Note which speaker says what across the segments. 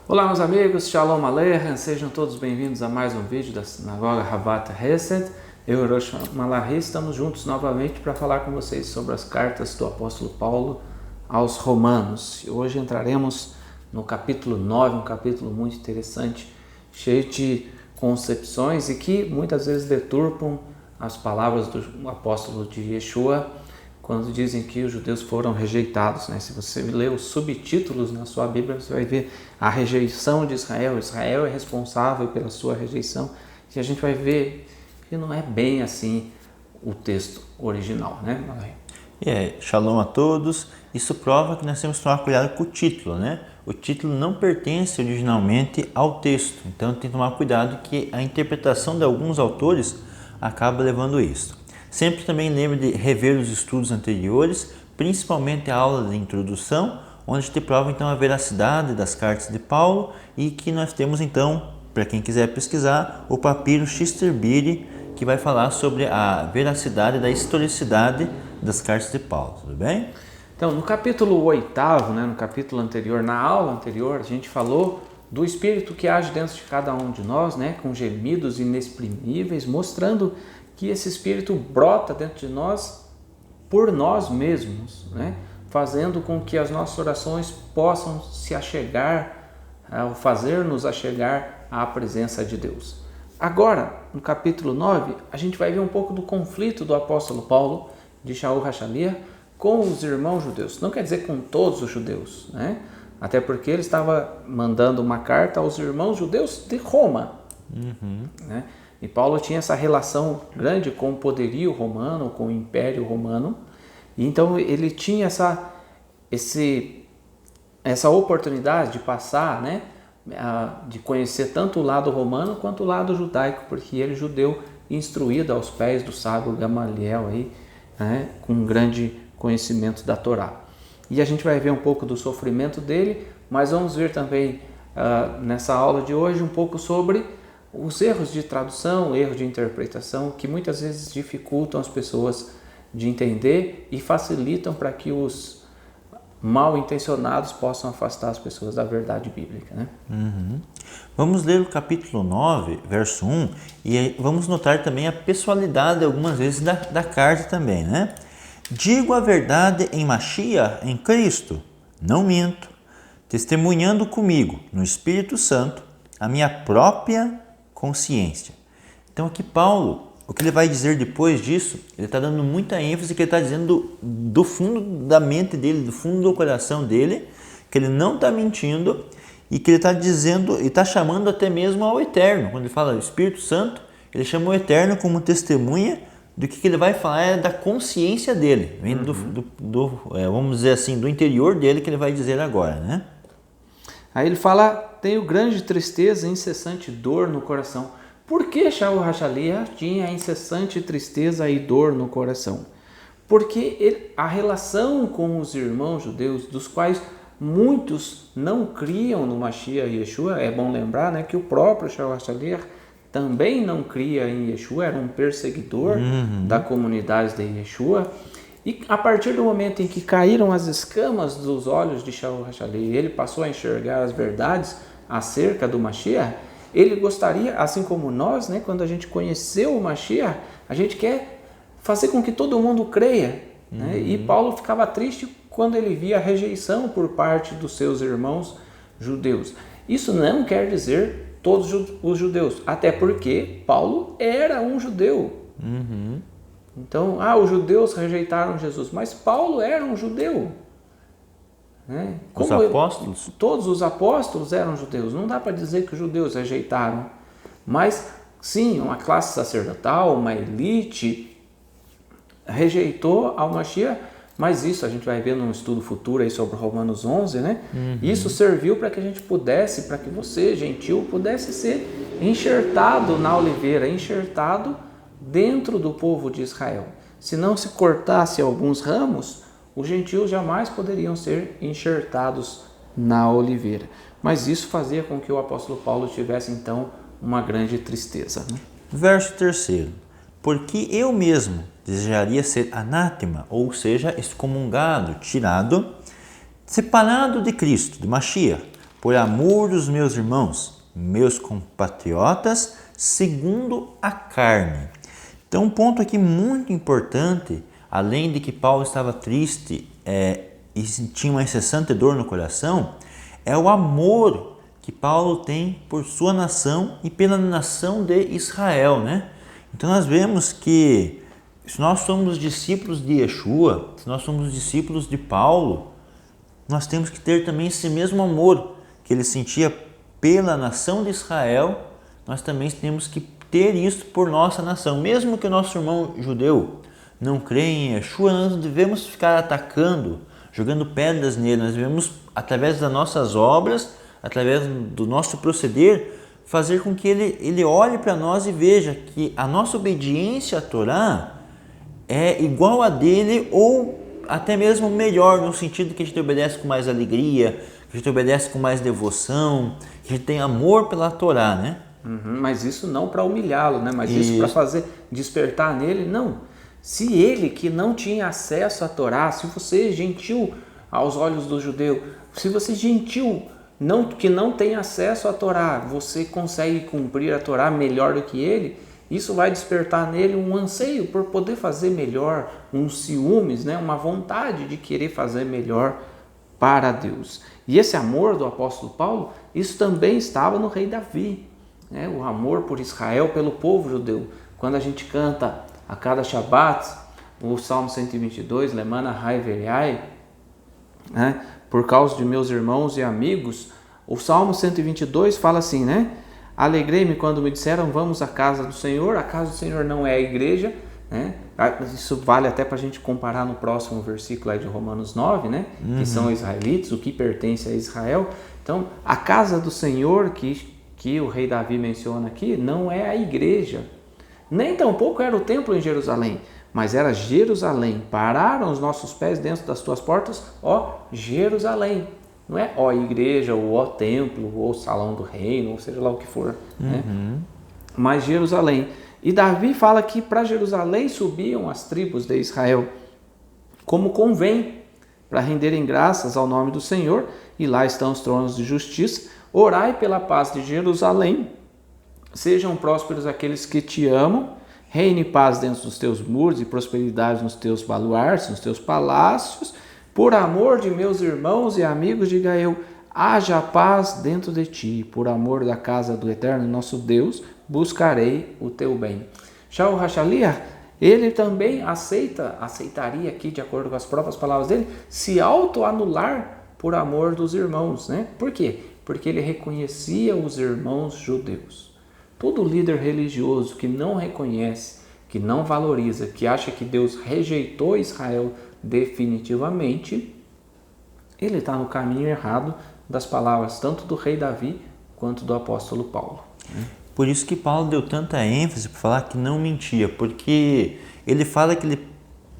Speaker 1: Olá meus amigos, Shalom Aleichem, sejam todos bem-vindos a mais um vídeo da Sinagoga Havat Hesed. Eu e Rosh Malachi estamos juntos novamente para falar com vocês sobre as cartas do apóstolo Paulo aos Romanos. E hoje entraremos no capítulo 9, um capítulo muito interessante, cheio de concepções e que muitas vezes deturpam as palavras do apóstolo de Yeshua, quando dizem que os judeus foram rejeitados, né? Se você ler os subtítulos na sua Bíblia, você vai ver a rejeição de Israel. Israel é responsável pela sua rejeição. E a gente vai ver que não é bem assim o texto original, né?
Speaker 2: Shalom a todos. Isso prova que nós temos que tomar cuidado com o título, né? O título não pertence originalmente ao texto. Então tem que tomar cuidado que a interpretação de alguns autores acaba levando isso. Sempre também lembre de rever os estudos anteriores, principalmente a aula de introdução, onde te prova então a veracidade das cartas de Paulo e que nós temos então, para quem quiser pesquisar, o papiro Schister-Biri, que vai falar sobre a veracidade da historicidade das cartas de Paulo, tudo bem?
Speaker 1: Então, no capítulo 8º, no capítulo anterior, na aula anterior, a gente falou do Espírito que age dentro de cada um de nós, com gemidos inexprimíveis, mostrando que esse Espírito brota dentro de nós por nós mesmos, fazendo com que as nossas orações possam se achegar, fazer-nos achegar à presença de Deus. Agora, no capítulo 9, a gente vai ver um pouco do conflito do apóstolo Paulo, de Shaul HaShaliach, com os irmãos judeus. Não quer dizer com todos os judeus, até porque ele estava mandando uma carta aos irmãos judeus de Roma. E Paulo tinha essa relação grande com o poderio romano, com o império romano. E então ele tinha essa oportunidade de passar, de conhecer tanto o lado romano quanto o lado judaico, porque ele, judeu, instruído aos pés do sábio Gamaliel, com um grande conhecimento da Torá. E a gente vai ver um pouco do sofrimento dele, mas vamos ver também nessa aula de hoje um pouco sobre os erros de tradução, erros de interpretação, que muitas vezes dificultam as pessoas de entender e facilitam para que os mal intencionados possam afastar as pessoas da verdade bíblica.
Speaker 2: Vamos ler o capítulo 9, verso 1, e aí vamos notar também a pessoalidade algumas vezes da carta também, Digo a verdade em Mashiach, em Cristo, não minto, testemunhando comigo no Espírito Santo a minha própria consciência. Então aqui Paulo, o que ele vai dizer depois disso, ele está dando muita ênfase, que ele está dizendo do fundo da mente dele, do fundo do coração dele, que ele não está mentindo e que ele está dizendo, e está chamando até mesmo ao Eterno. Quando ele fala Espírito Santo, ele chama o Eterno como testemunha do que ele vai falar da consciência dele, vem vamos dizer assim, do interior dele, que ele vai dizer agora,
Speaker 1: Aí ele fala: tenho grande tristeza e incessante dor no coração. Por que Shaul HaShaliach tinha incessante tristeza e dor no coração? Porque a relação com os irmãos judeus, dos quais muitos não criam no Mashiach Yeshua, é bom lembrar que o próprio Shaul HaShaliach também não cria em Yeshua, era um perseguidor da comunidade de Yeshua. E a partir do momento em que caíram as escamas dos olhos de Shaul HaShaliach, ele passou a enxergar as verdades acerca do Mashiach, ele gostaria, assim como nós, quando a gente conheceu o Mashiach, a gente quer fazer com que todo mundo creia. E Paulo ficava triste quando ele via a rejeição por parte dos seus irmãos judeus. Isso não quer dizer todos os judeus, até porque Paulo era um judeu. Então, os judeus rejeitaram Jesus, mas Paulo era um judeu.
Speaker 2: Os apóstolos?
Speaker 1: Todos os apóstolos eram judeus. Não dá para dizer que os judeus rejeitaram, mas sim, uma classe sacerdotal, uma elite rejeitou ao Mashiach, mas isso a gente vai ver num estudo futuro aí sobre Romanos 11, Isso serviu para que a gente pudesse, para que você, gentil, pudesse ser enxertado na oliveira, enxertado dentro do povo de Israel. Se não se cortasse alguns ramos, os gentios jamais poderiam ser enxertados na oliveira. Mas isso fazia com que o apóstolo Paulo tivesse então uma grande tristeza.
Speaker 2: Verso 3. Porque eu mesmo desejaria ser anátema, ou seja, excomungado, tirado, separado de Cristo, de Mashiach, por amor dos meus irmãos, meus compatriotas, segundo a carne. Então, um ponto aqui muito importante, além de que Paulo estava triste e tinha uma incessante dor no coração, é o amor que Paulo tem por sua nação e pela nação de Israel, né? Então nós vemos que se nós somos discípulos de Yeshua, se nós somos discípulos de Paulo, nós temos que ter também esse mesmo amor que ele sentia pela nação de Israel, nós também temos que ter isso por nossa nação. Mesmo que o nosso irmão judeu não creia em Yeshua, nós não devemos ficar atacando, jogando pedras nele, nós devemos, através das nossas obras, através do nosso proceder, fazer com que ele olhe para nós e veja que a nossa obediência à Torá é igual a dele ou até mesmo melhor, no sentido que a gente obedece com mais alegria, que a gente obedece com mais devoção, que a gente tem amor pela Torá, né?
Speaker 1: Mas isso não para humilhá-lo, né? Mas isso para fazer despertar nele, não. Se ele que não tinha acesso à Torá, se você gentil aos olhos do judeu, se você gentil que não tem acesso à Torá, você consegue cumprir a Torá melhor do que ele, isso vai despertar nele um anseio por poder fazer melhor, uns ciúmes, né? Uma vontade de querer fazer melhor para Deus. E esse amor do apóstolo Paulo, isso também estava no rei Davi, né? O amor por Israel, pelo povo judeu. Quando a gente canta a cada Shabat o Salmo 122, Lemana Hai Veriai, né? Por causa de meus irmãos e amigos, o Salmo 122 fala assim, né? Alegrei-me quando me disseram, vamos à casa do Senhor. A casa do Senhor não é a igreja, né? Isso vale até para a gente comparar no próximo versículo aí de Romanos 9, né? Que são israelitas, o que pertence a Israel. Então, a casa do Senhor que o rei Davi menciona aqui não é a igreja, nem tampouco era o templo em Jerusalém, mas era Jerusalém. Pararam os nossos pés dentro das tuas portas, ó Jerusalém. Não é ó igreja, ou ó templo, ou salão do reino, ou seja lá o que for, né? Mas Jerusalém. E Davi fala que para Jerusalém subiam as tribos de Israel, como convém, para renderem graças ao nome do Senhor, e lá estão os tronos de justiça. Orai pela paz de Jerusalém, sejam prósperos aqueles que te amam, reine paz dentro dos teus muros e prosperidade nos teus baluartes, nos teus palácios. Por amor de meus irmãos e amigos, diga eu, haja paz dentro de ti. Por amor da casa do Eterno, nosso Deus, buscarei o teu bem. Shaul Hashaliah, ele também aceitaria aqui, de acordo com as próprias palavras dele, se autoanular por amor dos irmãos, né? Por quê? Porque ele reconhecia os irmãos judeus. Todo líder religioso que não reconhece, que não valoriza, que acha que Deus rejeitou Israel definitivamente, ele está no caminho errado das palavras tanto do rei Davi quanto do apóstolo Paulo.
Speaker 2: Por isso que Paulo deu tanta ênfase para falar que não mentia, porque ele fala que ele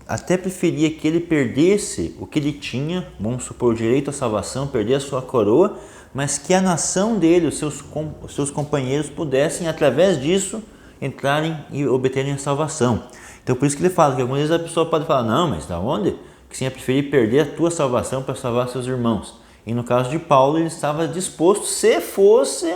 Speaker 2: até preferia que ele perdesse o que ele tinha, vamos supor, o direito à salvação, perder a sua coroa, mas que a nação dele, os seus companheiros pudessem, através disso, entrarem e obterem a salvação. Então por isso que ele fala que algumas vezes a pessoa pode falar, não, mas da onde? Que sim, é preferir perder a tua salvação para salvar seus irmãos. E no caso de Paulo, ele estava disposto, se fosse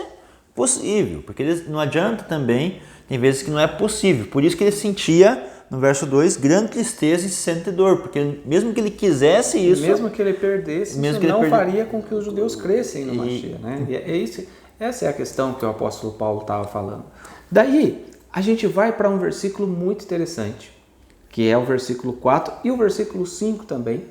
Speaker 2: possível, porque não adianta também, tem vezes que não é possível. Por isso que ele sentia, no verso 2, grande tristeza e sente dor, porque mesmo que ele quisesse isso...
Speaker 1: Mesmo que ele perdesse, isso não faria com que os judeus crescem no Mashiach, né? E essa é a questão que o apóstolo Paulo estava falando. Daí, a gente vai para um versículo muito interessante, que é o versículo 4 e o versículo 5 também,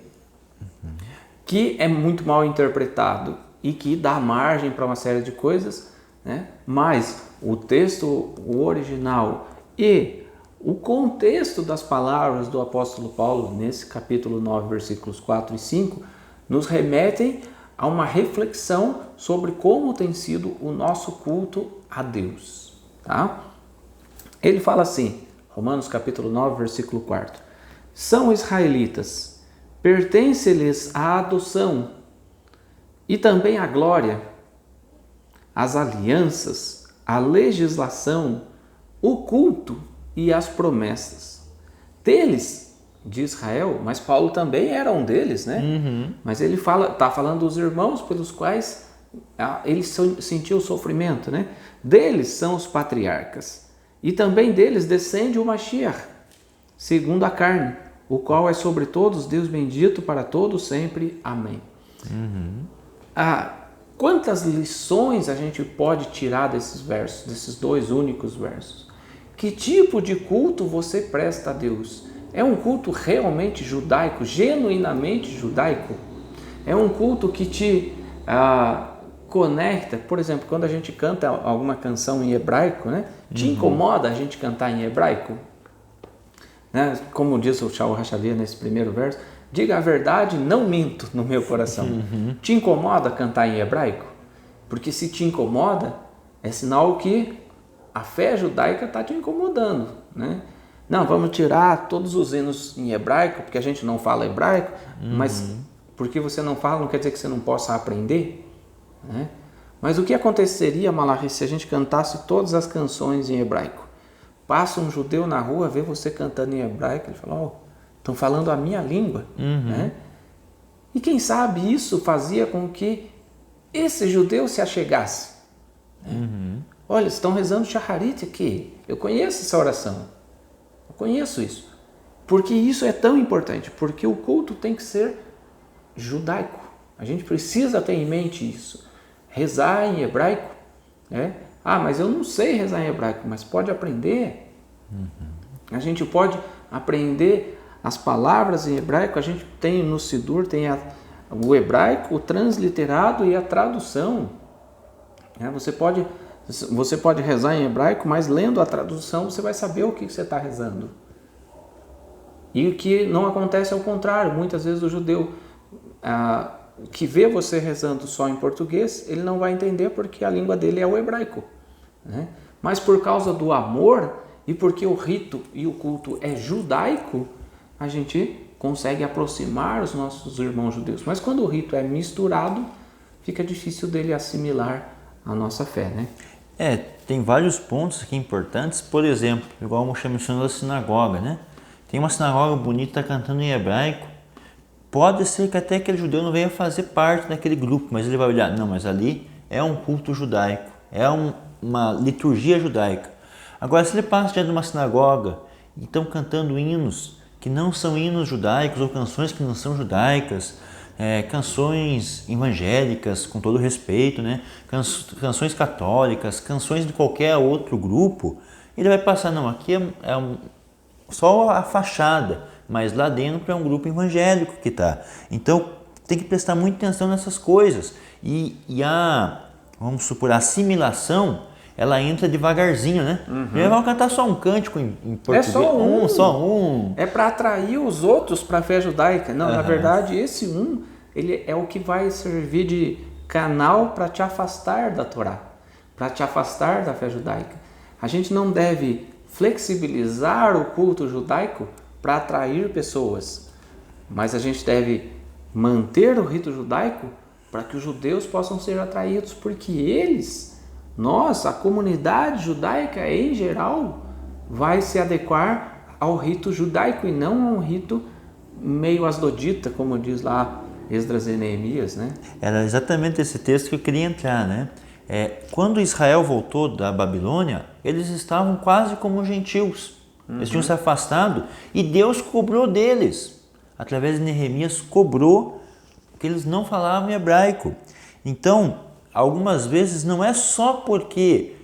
Speaker 1: que é muito mal interpretado e que dá margem para uma série de coisas, né? Mas o texto, o original e o contexto das palavras do apóstolo Paulo, nesse capítulo 9, versículos 4 e 5, nos remetem a uma reflexão sobre como tem sido o nosso culto a Deus, tá? Ele fala assim, Romanos capítulo 9, versículo 4. São israelitas, pertence-lhes a adoção e também a glória, as alianças, a legislação, o culto e as promessas. Deles, de Israel, mas Paulo também era um deles, né? Mas ele está falando dos irmãos pelos quais ele sentiu o sofrimento, né? Deles são os patriarcas. E também deles descende o Mashiach, segundo a carne, o qual é sobre todos Deus bendito para todos sempre. Amém. Quantas lições a gente pode tirar desses versos, desses 2 únicos versos? Que tipo de culto você presta a Deus? É um culto realmente judaico, genuinamente judaico? É um culto que te conecta? Por exemplo, quando a gente canta alguma canção em hebraico, né? Te incomoda a gente cantar em hebraico? Né? Como diz o Shaul HaShavia nesse primeiro verso, diga a verdade, não minto no meu coração. Te incomoda cantar em hebraico? Porque se te incomoda, é sinal que a fé judaica está te incomodando, né? Não, vamos tirar todos os hinos em hebraico, porque a gente não fala hebraico, mas porque você não fala não quer dizer que você não possa aprender, né? Mas o que aconteceria, Malachi, se a gente cantasse todas as canções em hebraico? Passa um judeu na rua, vê você cantando em hebraico, ele fala, estão falando a minha língua, né? E quem sabe isso fazia com que esse judeu se achegasse, né? Olha, estão rezando Shacharit aqui, eu conheço essa oração, eu conheço isso. Porque isso é tão importante, porque o culto tem que ser judaico. A gente precisa ter em mente isso. Rezar em hebraico, né? Mas eu não sei rezar em hebraico, mas pode aprender. A gente pode aprender as palavras em hebraico. A gente tem no Sidur, tem o hebraico, o transliterado e a tradução. Você pode rezar em hebraico, mas lendo a tradução você vai saber o que você está rezando. E o que não acontece ao contrário. Muitas vezes o judeu que vê você rezando só em português, ele não vai entender porque a língua dele é o hebraico, né? Mas por causa do amor e porque o rito e o culto é judaico, a gente consegue aproximar os nossos irmãos judeus. Mas quando o rito é misturado, fica difícil dele assimilar a nossa fé, né?
Speaker 2: Tem vários pontos aqui importantes. Por exemplo, igual o Moshe mencionou, a sinagoga, né? Tem uma sinagoga bonita cantando em hebraico. Pode ser que até aquele judeu não venha fazer parte daquele grupo, mas ele vai olhar, não, mas ali é um culto judaico, é uma liturgia judaica. Agora, se ele passa diante de uma sinagoga e estão cantando hinos que não são hinos judaicos ou canções que não são judaicas, canções evangélicas, com todo respeito, né? Canções católicas, canções de qualquer outro grupo, ele vai passar, não, aqui só a fachada, mas lá dentro é um grupo evangélico que está. Então tem que prestar muita atenção nessas coisas. E vamos supor, a assimilação, ela entra devagarzinho, né? Ele vai cantar só um cântico em português.
Speaker 1: É só um. É para atrair os outros para a fé judaica. Não, na verdade, esse ele é o que vai servir de canal para te afastar da Torá, para te afastar da fé judaica. A gente não deve flexibilizar o culto judaico para atrair pessoas, mas a gente deve manter o rito judaico para que os judeus possam ser atraídos, porque a comunidade judaica em geral, vai se adequar ao rito judaico e não a um rito meio asdodita, como diz lá Esdras e Neemias, né?
Speaker 2: Era exatamente esse texto que eu queria entrar, né? Quando Israel voltou da Babilônia, eles estavam quase como gentios. Eles tinham se afastado e Deus cobrou deles. Através de Neemias, cobrou que eles não falavam hebraico. Então, algumas vezes não é só porque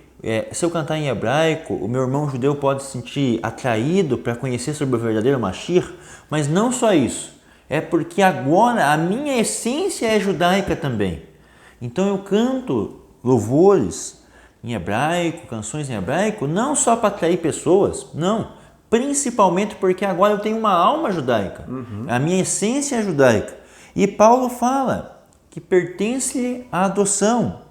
Speaker 2: se eu cantar em hebraico, o meu irmão judeu pode se sentir atraído para conhecer sobre o verdadeiro Mashiach, mas não só isso. É porque agora a minha essência é judaica também. Então eu canto louvores em hebraico, canções em hebraico, não só para atrair pessoas, não. Principalmente porque agora eu tenho uma alma judaica. A minha essência é judaica. E Paulo fala que pertence à adoção,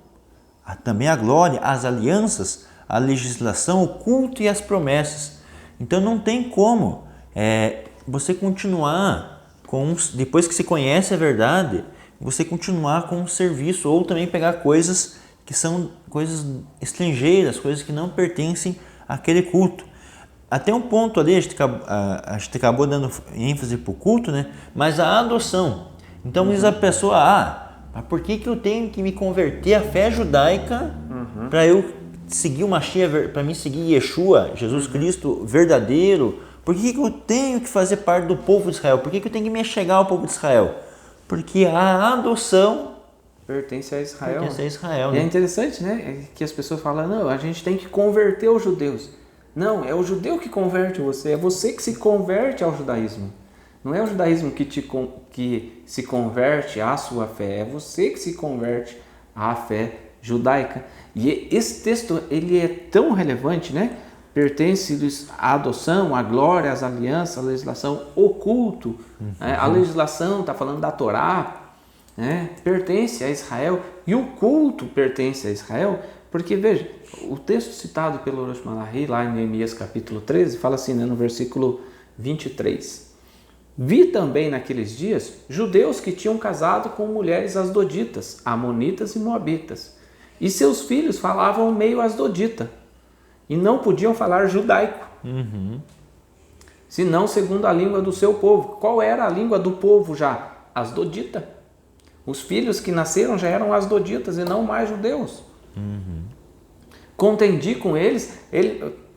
Speaker 2: também à glória, às alianças, à legislação, o culto e as promessas. Então não tem como você continuar depois que se conhece a verdade, você continuar com um serviço ou também pegar coisas que são coisas estrangeiras, coisas que não pertencem àquele culto. Até um ponto ali, a gente acabou dando ênfase para o culto, né? Mas a adoção. Então diz a pessoa, Mas por que eu tenho que me converter à fé judaica para eu seguir o Mashiach, para mim seguir Yeshua, Jesus Cristo verdadeiro? Por que eu tenho que fazer parte do povo de Israel? Por que eu tenho que me achegar ao povo de Israel? Porque a adoção
Speaker 1: pertence a Israel.
Speaker 2: Pertence a Israel,
Speaker 1: E
Speaker 2: né?
Speaker 1: é interessante, né? Que as pessoas falam, não, a gente tem que converter os judeus. Não, é o judeu que converte você, é você que se converte ao judaísmo. Não é o judaísmo que se converte à sua fé, é você que se converte à fé judaica. E esse texto, ele é tão relevante, né? Pertence à adoção, à glória, às alianças, à legislação, o culto. Né? A legislação está falando da Torá, né? Pertence a Israel, e o culto pertence a Israel, porque veja, o texto citado pelo Orochi Malachi, lá em Neemias capítulo 13, fala assim, né, no versículo 23. Vi também naqueles dias judeus que tinham casado com mulheres asdoditas, amonitas e moabitas, e seus filhos falavam meio asdodita, e não podiam falar judaico, senão segundo a língua do seu povo. Qual era a língua do povo já? Asdodita. Os filhos que nasceram já eram asdoditas e não mais judeus. Contendi com eles.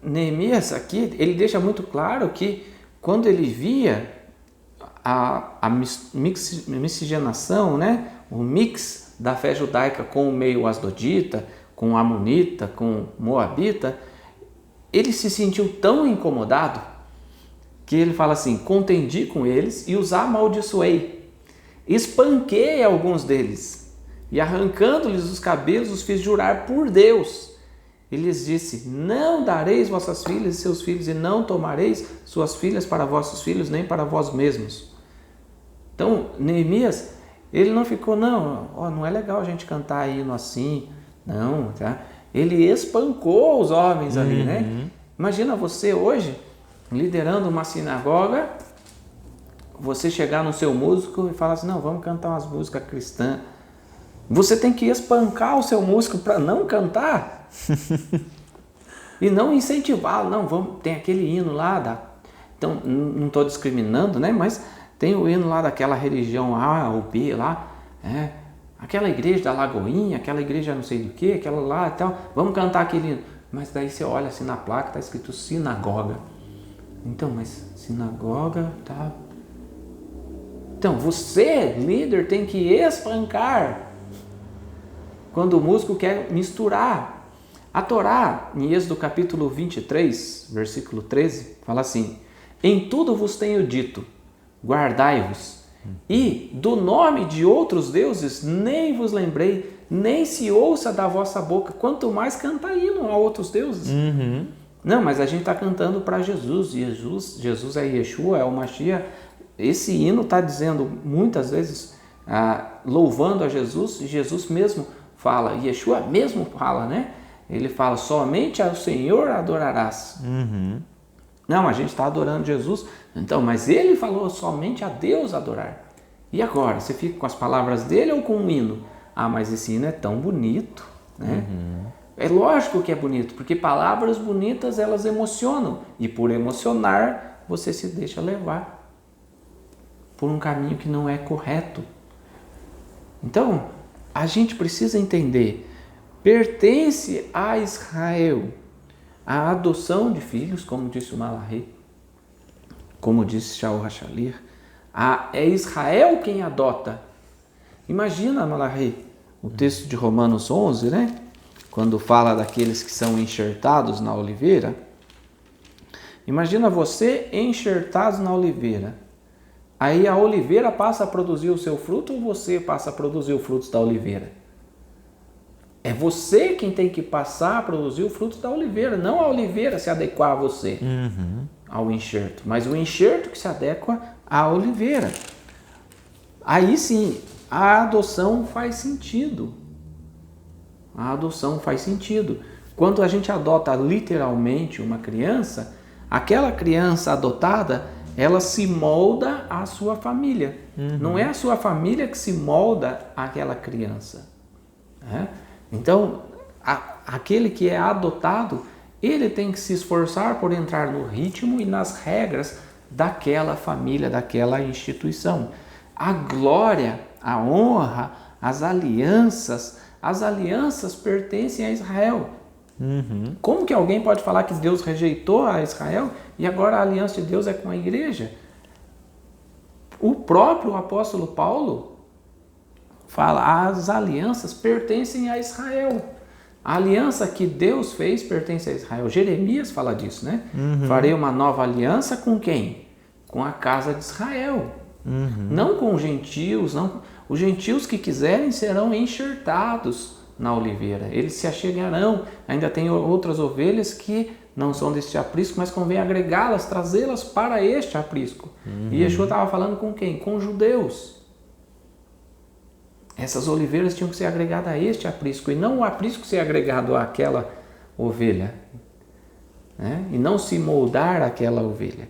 Speaker 1: Neemias aqui, ele deixa muito claro que quando ele via a miscigenação, né? O mix da fé judaica com o meio asdodita, com amonita, com moabita, ele se sentiu tão incomodado que ele fala assim, contendi com eles e os amaldiçoei. Espanquei alguns deles e arrancando-lhes os cabelos os fiz jurar por Deus. Ele lhes disse, não dareis vossas filhas e seus filhos e não tomareis suas filhas para vossos filhos nem para vós mesmos. Então, Neemias, ele não ficou, não é legal a gente cantar hino assim, não, tá? Ele espancou os homens ali, né? Imagina você hoje liderando uma sinagoga, você chegar no seu músico e falar assim, não, vamos cantar umas músicas cristãs. Você tem que espancar o seu músico para não cantar e não incentivá-lo. Não, tem aquele hino lá, então não estou discriminando, né? Mas tem o hino lá daquela religião A ou B lá, aquela igreja da Lagoinha, aquela igreja não sei do que, aquela lá e tal, vamos cantar aquele hino. Mas daí você olha assim na placa, está escrito sinagoga. Então, mas sinagoga, tá... Então, você, líder, tem que espancar quando o músico quer misturar. A Torá, em Êxodo capítulo 23, versículo 13, fala assim, em tudo vos tenho dito, guardai-vos, e do nome de outros deuses nem vos lembrei, nem se ouça da vossa boca, quanto mais cantar hino a outros deuses. Não, mas a gente está cantando para Jesus, Jesus é Yeshua, é o Mashiach. Esse hino está dizendo muitas vezes, louvando a Jesus, e Jesus mesmo fala, Yeshua mesmo fala, né? Ele fala, somente ao Senhor adorarás. Não, a gente está adorando Jesus, então, mas ele falou somente a Deus adorar. E agora, você fica com as palavras dele ou com um hino? Mas esse hino é tão bonito, né? É lógico que é bonito, porque palavras bonitas elas emocionam, e por emocionar, você se deixa levar por um caminho que não é correto. Então, a gente precisa entender, pertence a Israel a adoção de filhos, como disse o Malachi, como disse Shaul Hashalir, é Israel quem adota. Imagina, Malachi, o texto de Romanos 11, né? Quando fala daqueles que são enxertados na oliveira. Imagina você enxertado na oliveira. Aí a oliveira passa a produzir o seu fruto ou você passa a produzir o fruto da oliveira? É você quem tem que passar a produzir o fruto da oliveira, não a oliveira se adequar a você, ao enxerto, mas o enxerto que se adequa à oliveira. Aí sim, a adoção faz sentido. A adoção faz sentido. Quando a gente adota literalmente uma criança, aquela criança adotada, ela se molda à sua família. Não é a sua família que se molda àquela criança. Então, aquele que é adotado, ele tem que se esforçar por entrar no ritmo e nas regras daquela família, daquela instituição. A glória, a honra, as alianças pertencem a Israel. Como que alguém pode falar que Deus rejeitou a Israel e agora a aliança de Deus é com a igreja? O próprio apóstolo Paulo fala, as alianças pertencem a Israel. A aliança que Deus fez pertence a Israel. Jeremias fala disso, né? Farei uma nova aliança com quem? Com a casa de Israel. Não com os gentios, não. Os gentios que quiserem serão enxertados na oliveira. Eles se achegarão. Ainda tem outras ovelhas que não são deste aprisco, mas convém agregá-las, trazê-las para este aprisco. E Yeshua estava falando com quem? Com os judeus. Essas oliveiras tinham que ser agregadas a este aprisco, e não o aprisco ser agregado àquela ovelha, né? E não se moldar àquela ovelha.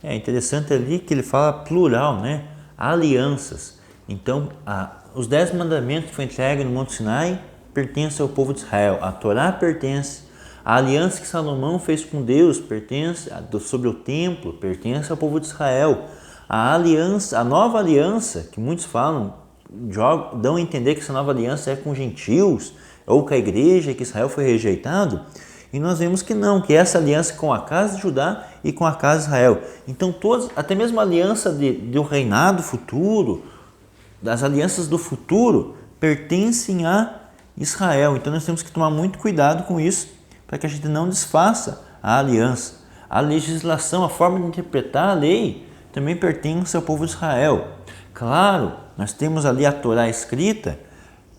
Speaker 2: É interessante ali que ele fala plural, né? Alianças. Então, os 10 mandamentos que foi entregue no Monte Sinai pertencem ao povo de Israel. A Torá pertence. A aliança que Salomão fez com Deus pertence sobre o templo, pertence ao povo de Israel. A aliança, a nova aliança, que muitos falam, dão a entender que essa nova aliança é com gentios, ou com a igreja, que Israel foi rejeitado, e nós vemos que não, que essa aliança é com a casa de Judá e com a casa de Israel. Então, até mesmo a aliança do reinado futuro, das alianças do futuro, pertencem a Israel. Então, nós temos que tomar muito cuidado com isso, para que a gente não desfaça a aliança. A legislação, a forma de interpretar a lei, também pertence ao povo de Israel. Claro, nós temos ali a Torá escrita,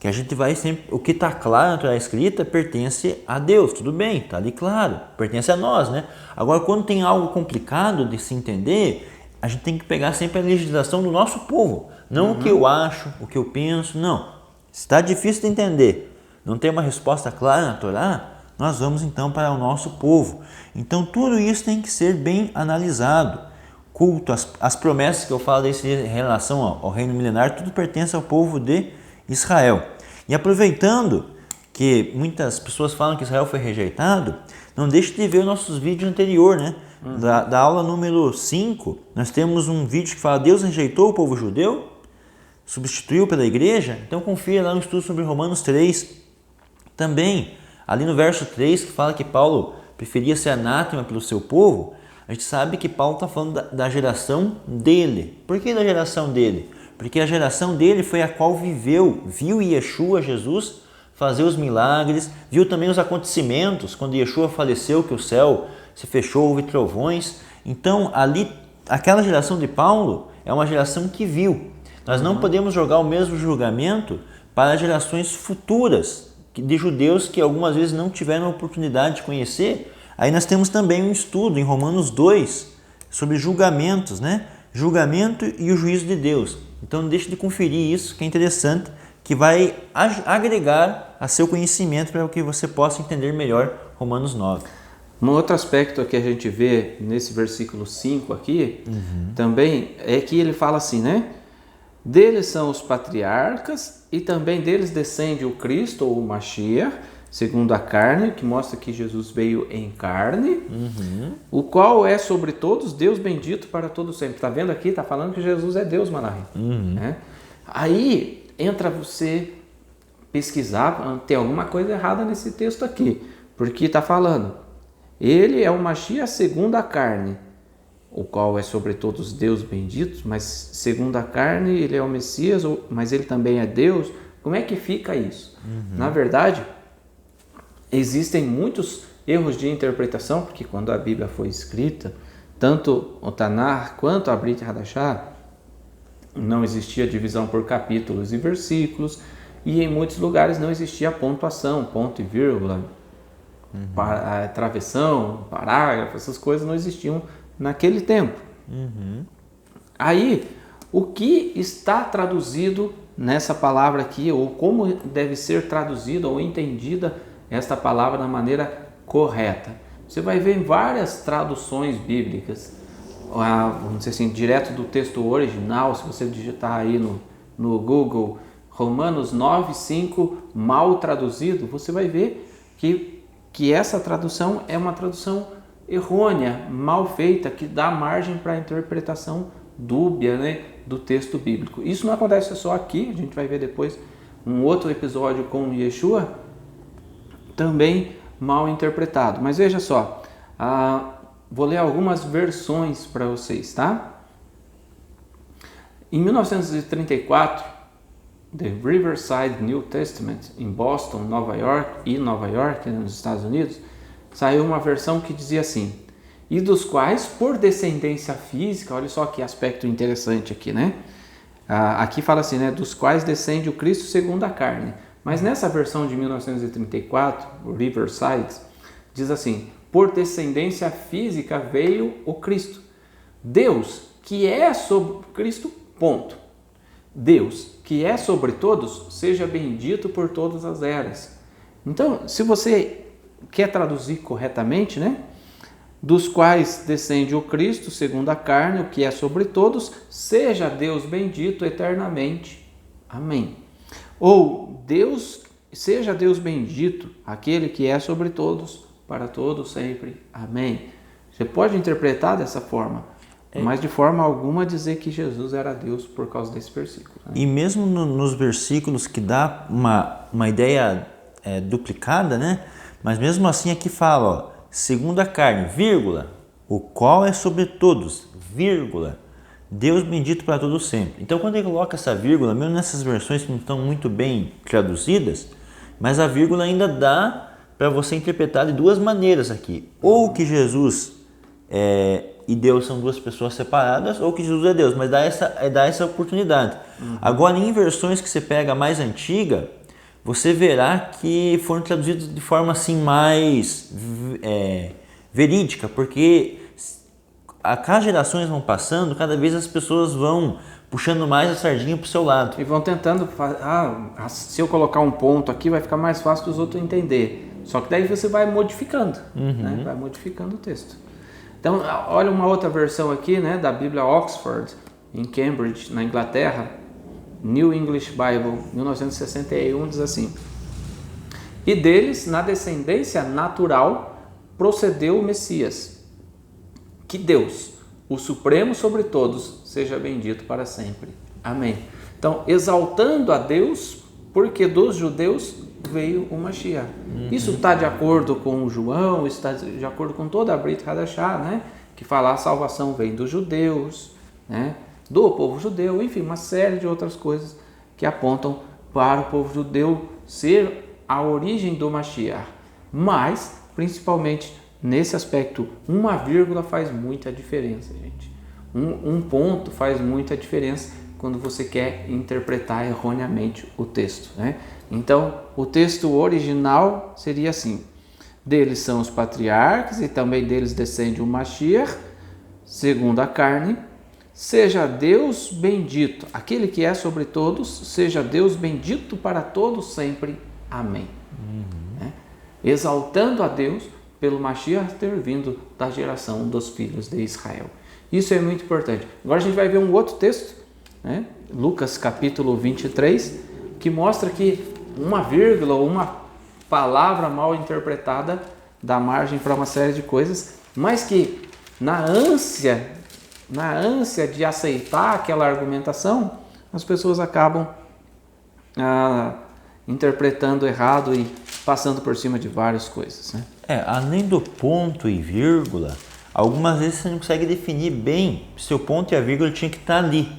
Speaker 2: que a gente vai sempre, o que está claro na Torá escrita pertence a Deus, tudo bem, está ali claro, pertence a nós, né? Agora, quando tem algo complicado de se entender, a gente tem que pegar sempre a legislação do nosso povo, não o que eu acho, o que eu penso, não. Se está difícil de entender, não tem uma resposta clara na Torá, nós vamos então para o nosso povo. Então, tudo isso tem que ser bem analisado. Culto, as promessas que eu falo desse em relação ao reino milenar, tudo pertence ao povo de Israel. E aproveitando que muitas pessoas falam que Israel foi rejeitado, não deixe de ver os nossos vídeos anteriores, né? Da aula número 5, nós temos um vídeo que fala Deus rejeitou o povo judeu, substituiu pela igreja. Então confira lá no estudo sobre Romanos 3. Também, ali no verso 3, que fala que Paulo preferia ser anátema pelo seu povo, a gente sabe que Paulo está falando da geração dele. Por que da geração dele? Porque a geração dele foi a qual viu Yeshua, Jesus, fazer os milagres, viu também os acontecimentos, quando Yeshua faleceu, que o céu se fechou, houve trovões. Então, ali, aquela geração de Paulo é uma geração que viu. Nós não podemos jogar o mesmo julgamento para gerações futuras de judeus que algumas vezes não tiveram a oportunidade de conhecer. Aí nós temos também um estudo em Romanos 2 sobre julgamentos, né? Julgamento e o juízo de Deus. Então não deixe de conferir isso, que é interessante, que vai agregar a seu conhecimento para que você possa entender melhor Romanos 9.
Speaker 1: Um outro aspecto que a gente vê nesse versículo 5 aqui, também é que ele fala assim, né? Deles são os patriarcas e também deles descende o Cristo ou o Mashiach, segundo a carne, que mostra que Jesus veio em carne, o qual é sobre todos Deus bendito para todos sempre. Está vendo aqui? Está falando que Jesus é Deus, Manahem. Né? Aí entra você pesquisar, tem alguma coisa errada nesse texto aqui, porque está falando, ele é o Mashiach segundo a carne, o qual é sobre todos Deus bendito, mas segundo a carne ele é o Messias, mas ele também é Deus. Como é que fica isso? Na verdade, existem muitos erros de interpretação, porque quando a Bíblia foi escrita, tanto o Tanar quanto a Brit Hadashah, não existia divisão por capítulos e versículos, e em muitos lugares não existia pontuação, ponto e vírgula, travessão, parágrafo, essas coisas não existiam naquele tempo. Aí, o que está traduzido nessa palavra aqui, ou como deve ser traduzida ou entendida esta palavra da maneira correta? Você vai ver em várias traduções bíblicas, vamos dizer assim, direto do texto original. Se você digitar aí no Google Romanos 9:5 mal traduzido, você vai ver que essa tradução é uma tradução errônea, mal feita, que dá margem para a interpretação dúbia, né, do texto bíblico. Isso não acontece só aqui, a gente vai ver depois um outro episódio com Yeshua, também mal interpretado. Mas veja só, vou ler algumas versões para vocês, tá? Em 1934, The Riverside New Testament, em Boston, Nova York, nos Estados Unidos, saiu uma versão que dizia assim: e dos quais, por descendência física, olha só que aspecto interessante aqui, né? Aqui fala assim, né? Dos quais descende o Cristo segundo a carne. Mas nessa versão de 1934, o Riverside, diz assim: por descendência física veio o Cristo. Deus, que é sobre Cristo, ponto. Deus, que é sobre todos, seja bendito por todas as eras. Então, se você quer traduzir corretamente, né? Dos quais descende o Cristo, segundo a carne, o que é sobre todos, seja Deus bendito eternamente. Amém. Ou seja Deus bendito, aquele que é sobre todos, para todos sempre. Amém. Você pode interpretar dessa forma, mas de forma alguma dizer que Jesus era Deus por causa desse versículo. Né?
Speaker 2: E mesmo nos versículos que dá uma ideia duplicada, né? Mas mesmo assim aqui fala, ó, segundo a carne, vírgula, o qual é sobre todos, vírgula, Deus bendito para todos sempre. Então quando ele coloca essa vírgula, mesmo nessas versões que não estão muito bem traduzidas, mas a vírgula ainda dá para você interpretar de duas maneiras aqui. Ou que Jesus e Deus são duas pessoas separadas, ou que Jesus é Deus, mas dá essa oportunidade. Agora, em versões que você pega a mais antiga, você verá que foram traduzidos de forma assim mais verídica, porque cada gerações vão passando, cada vez as pessoas vão puxando mais a sardinha para o seu lado.
Speaker 1: E vão tentando, se eu colocar um ponto aqui, vai ficar mais fácil para os outros entender. Só que daí você vai modificando, né? Vai modificando o texto. Então, olha uma outra versão aqui, né, da Bíblia Oxford, em Cambridge, na Inglaterra, New English Bible, 1961, diz assim: e deles, na descendência natural, procedeu o Messias. Que Deus, o Supremo sobre todos, seja bendito para sempre. Amém. Então, exaltando a Deus, porque dos judeus veio o Mashiach. Isso está de acordo com o João, está de acordo com toda a Brit Hadashah, né? Que fala a salvação vem dos judeus, né? Do povo judeu, enfim, uma série de outras coisas que apontam para o povo judeu ser a origem do Mashiach. Mas, principalmente nesse aspecto, uma vírgula faz muita diferença, gente. Um ponto faz muita diferença quando você quer interpretar erroneamente o texto, né? Então, o texto original seria assim: deles são os patriarcas e também deles descende o Mashiach, segundo a carne. Seja Deus bendito, aquele que é sobre todos, seja Deus bendito para todos sempre. Amém. Né? Exaltando a Deus pelo Mashiach ter vindo da geração dos filhos de Israel. Isso é muito importante. Agora a gente vai ver um outro texto, né? Lucas capítulo 23, que mostra que uma vírgula ou uma palavra mal interpretada dá margem para uma série de coisas, mas que na ânsia de aceitar aquela argumentação, as pessoas acabam interpretando errado e passando por cima de várias coisas, né?
Speaker 2: Além do ponto e vírgula, algumas vezes você não consegue definir bem se o ponto e a vírgula tinha que estar ali.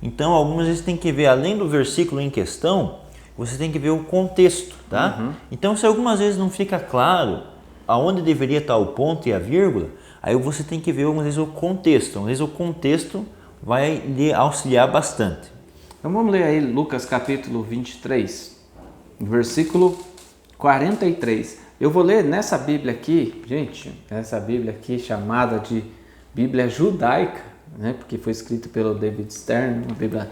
Speaker 2: Então, algumas vezes tem que ver, além do versículo em questão, você tem que ver o contexto, tá? Então, se algumas vezes não fica claro aonde deveria estar o ponto e a vírgula, aí você tem que ver algumas vezes o contexto. Às vezes o contexto vai lhe auxiliar bastante.
Speaker 1: Então vamos ler aí Lucas capítulo 23, versículo 43. Eu vou ler nessa Bíblia aqui, gente, essa Bíblia aqui chamada de Bíblia Judaica, né? Porque foi escrita pelo David Stern, uma Bíblia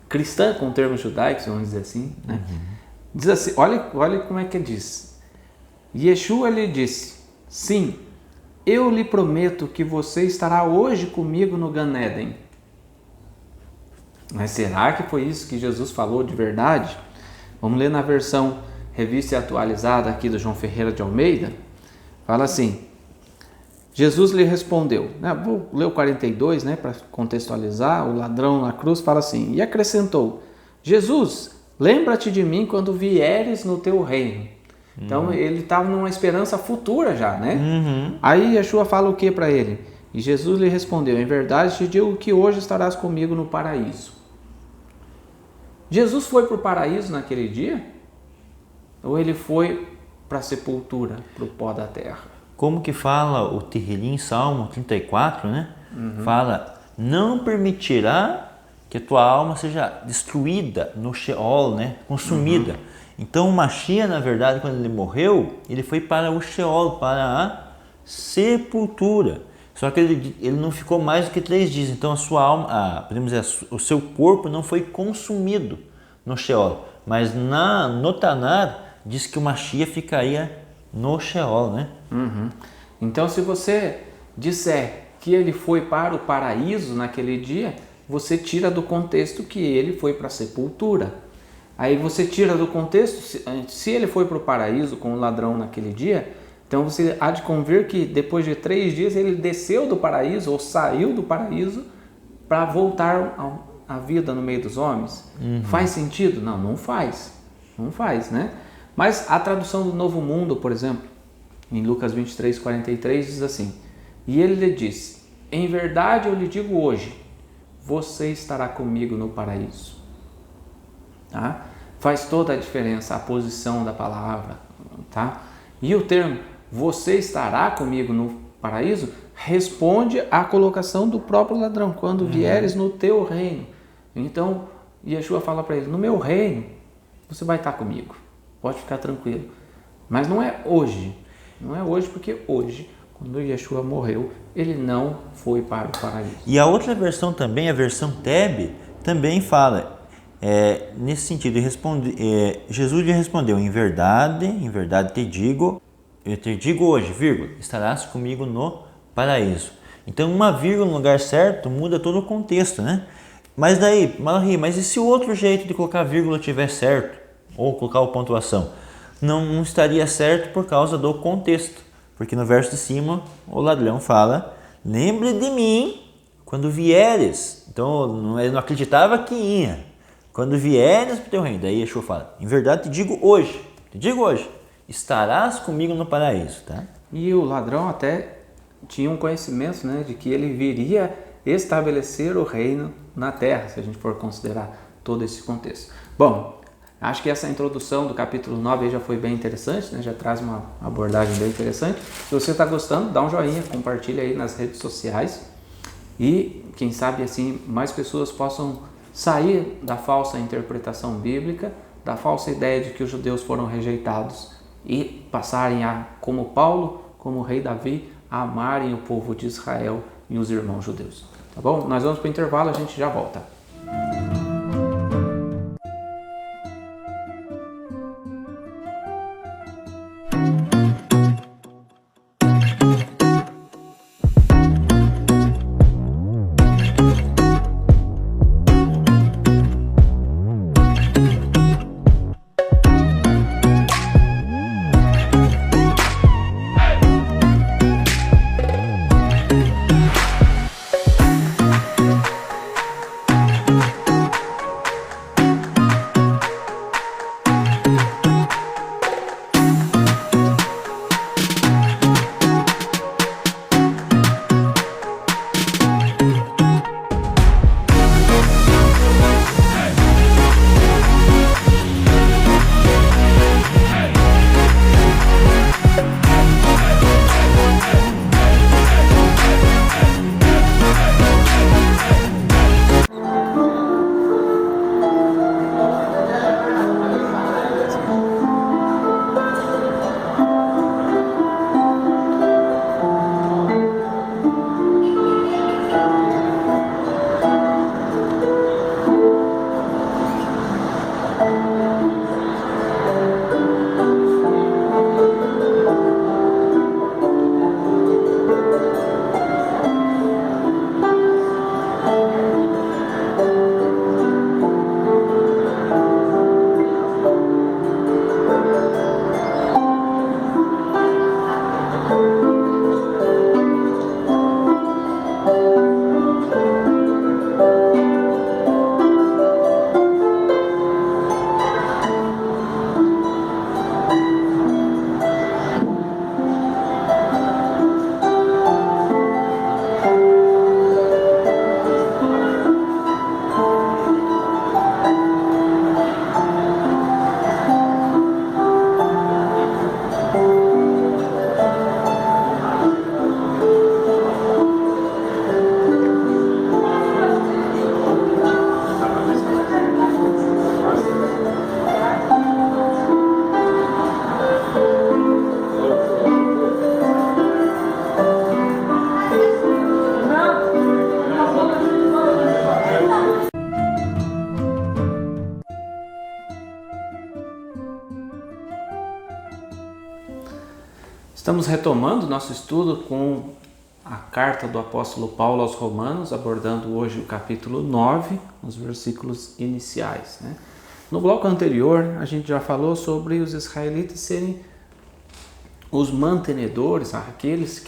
Speaker 1: cristã com termos judaicos, vamos dizer assim, né? Diz assim, olha como é que diz. Yeshua lhe disse: sim, eu lhe prometo que você estará hoje comigo no Gan Eden. Mas será que foi isso que Jesus falou de verdade? Vamos ler na versão revista e atualizada aqui do João Ferreira de Almeida. Fala assim: Jesus lhe respondeu, né? Vou ler o 42, né, para contextualizar. O ladrão na cruz fala assim: e acrescentou: Jesus, Lembra-te de mim quando vieres no teu reino. Então ele estava numa esperança futura já, né? Aí Yeshua fala o que para ele? E Jesus lhe respondeu: em verdade te digo que hoje estarás comigo no paraíso. Jesus foi para o paraíso naquele dia? Ou ele foi para a sepultura, para o pó da terra?
Speaker 2: Como que fala o Tehillim, Salmo 34, né? Fala, não permitirá que a tua alma seja destruída no Sheol, né? Consumida. Então o Mashiach, na verdade, quando ele morreu, ele foi para o Sheol, para a sepultura. Só que ele não ficou mais do que 3 dias. Então a sua alma, podemos dizer, o seu corpo não foi consumido no Sheol. Mas no Tanar diz que o Mashiach ficaria no Sheol, né?
Speaker 1: Então se você disser que ele foi para o paraíso naquele dia, você tira do contexto que ele foi para a sepultura. Aí você tira do contexto, se ele foi para o paraíso com o ladrão naquele dia, então você há de convir que depois de 3 dias ele desceu do paraíso ou saiu do paraíso para voltar à vida no meio dos homens. Faz sentido? Não, não faz. Não faz, né? Mas a tradução do Novo Mundo, por exemplo, em Lucas 23, 43, diz assim: e ele lhe disse: em verdade eu lhe digo hoje, você estará comigo no paraíso. Tá? Faz toda a diferença a posição da palavra, tá? E o termo você estará comigo no paraíso responde à colocação do próprio ladrão, quando vieres no teu reino. Então Yeshua fala para ele: no meu reino você vai estar comigo, pode ficar tranquilo. Mas não é hoje, porque hoje, quando Yeshua morreu, ele não foi para o paraíso.
Speaker 2: E a outra versão também, a versão Teb, também fala nesse sentido. Jesus lhe respondeu: em verdade te digo, eu te digo hoje, vírgula, estarás comigo no paraíso. Então uma vírgula no lugar certo muda todo o contexto, né? Mas daí, Malachi, mas e se o outro jeito de colocar vírgula tiver certo? Ou colocar a pontuação? Não estaria certo por causa do contexto. Porque no verso de cima, o ladrão fala: lembre de mim quando vieres. Então, ele não acreditava que ia. Quando vieres para o teu reino. Daí Yeshua fala: em verdade te digo hoje, estarás comigo no paraíso. Tá?
Speaker 1: E o ladrão até tinha um conhecimento, né, de que ele viria estabelecer o reino na terra, se a gente for considerar todo esse contexto. Bom, acho que essa introdução do capítulo 9 aí já foi bem interessante, né? Já traz uma abordagem bem interessante. Se você está gostando, dá um joinha, compartilha aí nas redes sociais e quem sabe assim mais pessoas possam sair da falsa interpretação bíblica, da falsa ideia de que os judeus foram rejeitados e passarem a, como Paulo, como o rei Davi, a amarem o povo de Israel e os irmãos judeus. Tá bom? Nós vamos para o intervalo, a gente já volta. Estamos retomando nosso estudo com a carta do apóstolo Paulo aos Romanos, abordando hoje o capítulo 9, os versículos iniciais, né? No bloco anterior, a gente já falou sobre os israelitas serem os mantenedores, aqueles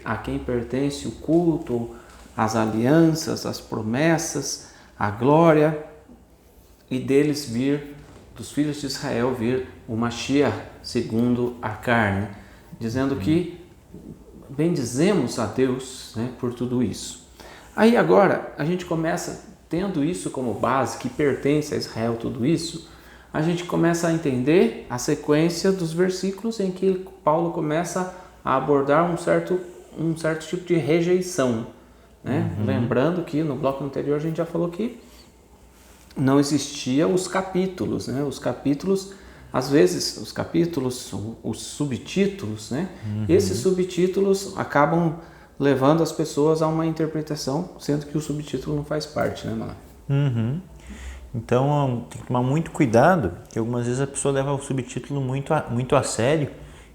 Speaker 1: a quem pertence o culto, as alianças, as promessas, a glória, e deles vir, dos filhos de Israel, vir o Mashiach segundo a carne, dizendo que bendizemos a Deus, né, por tudo isso. Aí agora, a gente começa, tendo isso como base, que pertence a Israel tudo isso, a gente começa a entender a sequência dos versículos em que Paulo começa a abordar um certo tipo de rejeição, né? Lembrando que no bloco anterior a gente já falou que não existia os capítulos, né? Os capítulos, às vezes, os subtítulos, né? Esses subtítulos acabam levando as pessoas a uma interpretação, sendo que o subtítulo não faz parte, né, mano?
Speaker 2: Então tem que tomar muito cuidado, que algumas vezes a pessoa leva o subtítulo muito a sério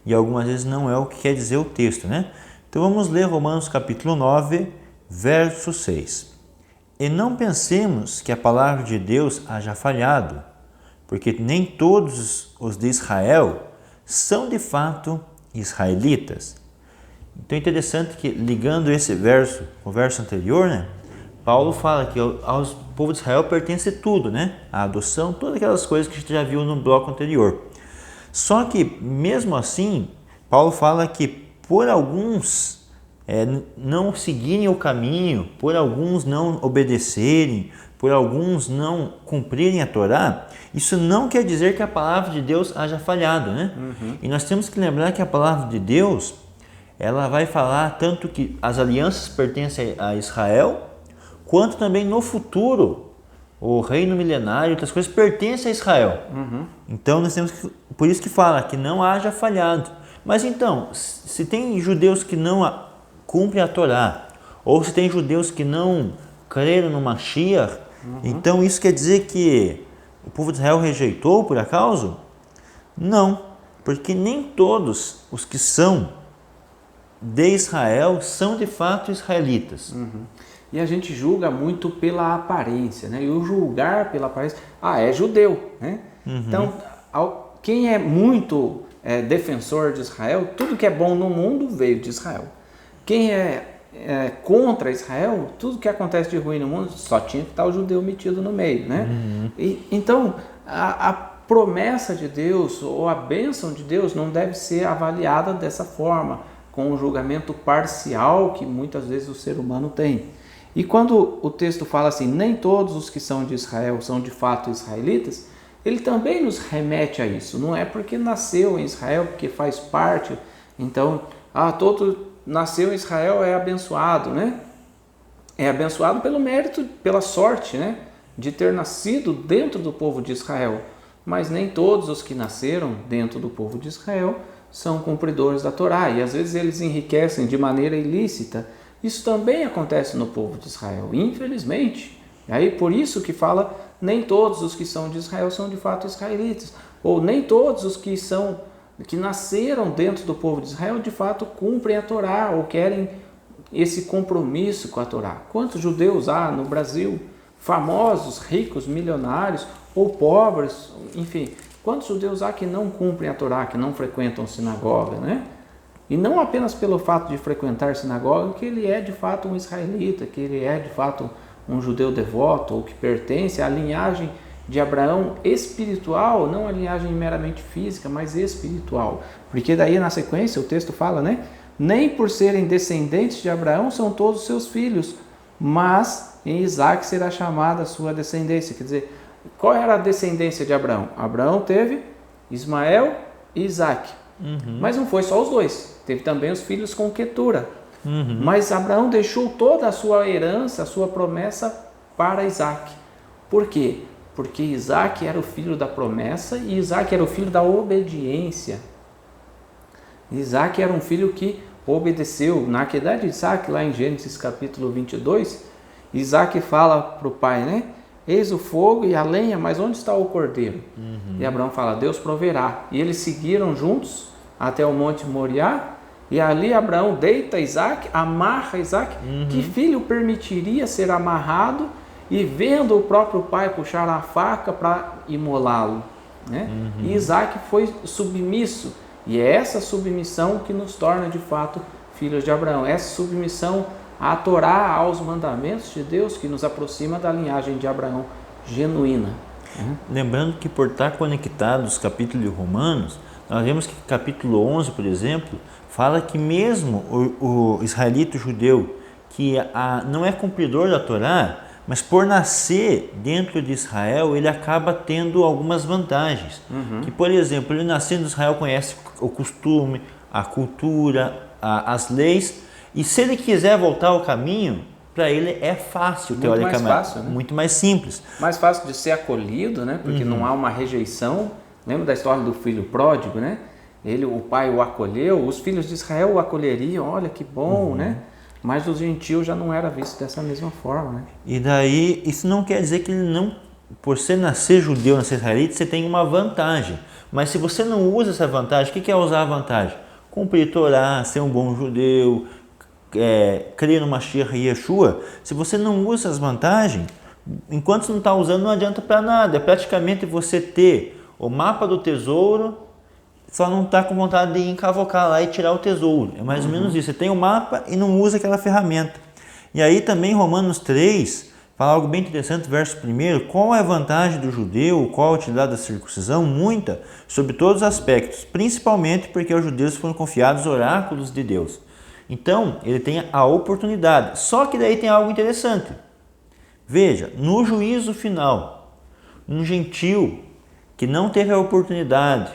Speaker 2: e algumas vezes não é o que quer dizer o texto, né? Então vamos ler Romanos capítulo 9, verso 6. E não pensemos que a palavra de Deus haja falhado, porque nem todos os de Israel são de fato israelitas. Então é interessante que, ligando esse verso com o verso anterior, né, Paulo fala que aos povo de Israel pertence tudo, né? A adoção, todas aquelas coisas que a gente já viu no bloco anterior. Só que, mesmo assim, Paulo fala que por alguns não seguirem o caminho, por alguns não obedecerem, por alguns não cumprirem a Torá, isso não quer dizer que a palavra de Deus haja falhado, né? E nós temos que lembrar que a palavra de Deus, ela vai falar tanto que as alianças pertencem a Israel, quanto também no futuro o reino milenário, outras coisas pertencem a Israel. Então nós temos que, por isso que fala que não haja falhado. Mas então, se tem judeus que não cumprem a Torá, ou se tem judeus que não creram no Mashiach, então isso quer dizer que o povo de Israel rejeitou por acaso? Não, porque nem todos os que são de Israel são de fato israelitas.
Speaker 1: E a gente julga muito pela aparência, né? E o julgar pela aparência, é judeu, né? Então, quem é muito defensor de Israel, tudo que é bom no mundo veio de Israel. Quem é contra Israel, tudo que acontece de ruim no mundo, só tinha que estar o judeu metido no meio, né? Então, a promessa de Deus ou a bênção de Deus não deve ser avaliada dessa forma, com um julgamento parcial que muitas vezes o ser humano tem. E quando o texto fala assim, nem todos os que são de Israel são de fato israelitas, ele também nos remete a isso. Não é porque nasceu em Israel, porque faz parte, então, todo nasceu em Israel é abençoado, né? É abençoado pelo mérito, pela sorte, né, de ter nascido dentro do povo de Israel. Mas nem todos os que nasceram dentro do povo de Israel são cumpridores da Torá. E às vezes eles enriquecem de maneira ilícita. Isso também acontece no povo de Israel, infelizmente. E aí por isso que fala, nem todos os que são de Israel são de fato israelitas. Ou nem todos os que nasceram dentro do povo de Israel de fato cumprem a Torá ou querem esse compromisso com a Torá. Quantos judeus há no Brasil, famosos, ricos, milionários ou pobres, enfim, quantos judeus há que não cumprem a Torá, que não frequentam sinagoga, né? E não apenas pelo fato de frequentar sinagoga, que ele é de fato um israelita, que ele é de fato um judeu devoto, ou que pertence à linhagem de Abraão espiritual, não a linhagem meramente física, mas espiritual. Porque daí na sequência o texto fala, né? Nem por serem descendentes de Abraão são todos seus filhos, mas em Isaac será chamada a sua descendência. Quer dizer, qual era a descendência de Abraão? Abraão teve Ismael e Isaac. Mas não foi só os dois, teve também os filhos com Quetura. Mas Abraão deixou toda a sua herança, a sua promessa para Isaac. Por quê? Porque Isaac era o filho da promessa e Isaac era o filho da obediência. Isaac era um filho que obedeceu. Na Akedah de Isaac, lá em Gênesis capítulo 22, Isaac fala para o pai, né? Eis o fogo e a lenha, mas onde está o cordeiro? E Abraão fala, Deus proverá. E eles seguiram juntos até o monte Moriá, E ali Abraão deita Isaac, amarra Isaac. Que filho permitiria ser amarrado e vendo o próprio pai puxar a faca para imolá-lo, né? E Isaac foi submisso. E é essa submissão que nos torna de fato filhos de Abraão. Essa submissão à Torá, aos mandamentos de Deus, que nos aproxima da linhagem de Abraão genuína.
Speaker 2: Lembrando que por estar conectados os capítulos de Romanos, nós vemos que capítulo 11, por exemplo, fala que mesmo o israelita o judeu que não é cumpridor da Torá, mas por nascer dentro de Israel, ele acaba tendo algumas vantagens. Que, por exemplo, ele nascendo em Israel conhece o costume, a cultura, as leis, e se ele quiser voltar ao caminho, para ele é fácil, muito teoricamente. Mais fácil, né? Muito mais simples.
Speaker 1: Mais fácil de ser acolhido, né? Porque não há uma rejeição. Lembra da história do filho pródigo, né? O pai o acolheu, os filhos de Israel o acolheriam, olha que bom, né? Mas os gentios já não era visto dessa mesma forma, né?
Speaker 2: E daí, isso não quer dizer que ele não, por você nascer judeu, nascer israelita, você tem uma vantagem. Mas se você não usa essa vantagem, o que é usar a vantagem? Cumprir Torá, ser um bom judeu, crer no Mashiach e Yeshua. Se você não usa essas vantagens, enquanto você não está usando, não adianta para nada. É praticamente você ter o mapa do tesouro, só não está com vontade de encavocar lá e tirar o tesouro. É mais ou menos isso. Você tem o mapa e não usa aquela ferramenta. E aí também Romanos 3 fala algo bem interessante, verso 1. Qual é a vantagem do judeu? Qual a utilidade da circuncisão? Muita, sobre todos os aspectos, principalmente porque aos judeus foram confiados oráculos de Deus. Então, ele tem a oportunidade. Só que daí tem algo interessante. Veja, no juízo final, um gentil que não teve a oportunidade,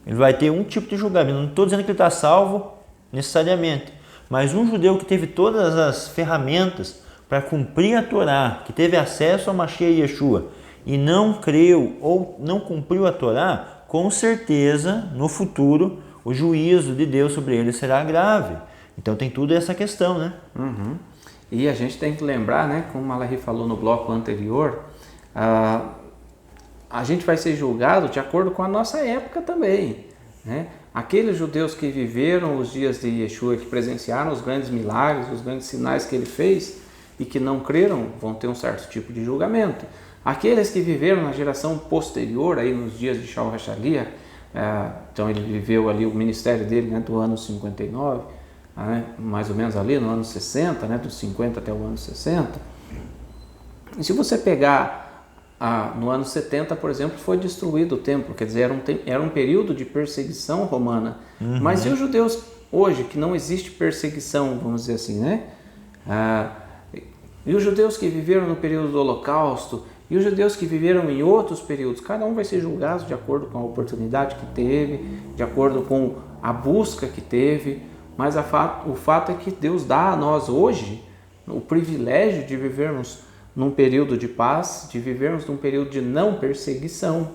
Speaker 2: ele vai ter um tipo de julgamento. Não estou dizendo que ele está salvo necessariamente, mas um judeu que teve todas as ferramentas para cumprir a Torá, que teve acesso ao Mashiach e Yeshua, e não creu ou não cumpriu a Torá, com certeza, no futuro, o juízo de Deus sobre ele será grave. Então tem tudo essa questão, né?
Speaker 1: E a gente tem que lembrar, né, como o Malachi falou no bloco anterior, a gente vai ser julgado de acordo com a nossa época também, né? Aqueles judeus que viveram os dias de Yeshua, que presenciaram os grandes milagres, os grandes sinais que ele fez e que não creram, vão ter um certo tipo de julgamento. Aqueles que viveram na geração posterior, aí nos dias de Shaul HaShaliach, então ele viveu ali o ministério dele, né, do ano 59, mais ou menos ali no ano 60, né, dos 50 até o ano 60. E se você pegar no ano 70, por exemplo, foi destruído o templo, quer dizer, era um período de perseguição romana. Mas e os judeus hoje, que não existe perseguição, vamos dizer assim, né? E os judeus que viveram no período do Holocausto, e os judeus que viveram em outros períodos, cada um vai ser julgado de acordo com a oportunidade que teve, de acordo com a busca que teve. Mas o fato é que Deus dá a nós hoje o privilégio de vivermos num período de paz, de vivermos num período de não perseguição,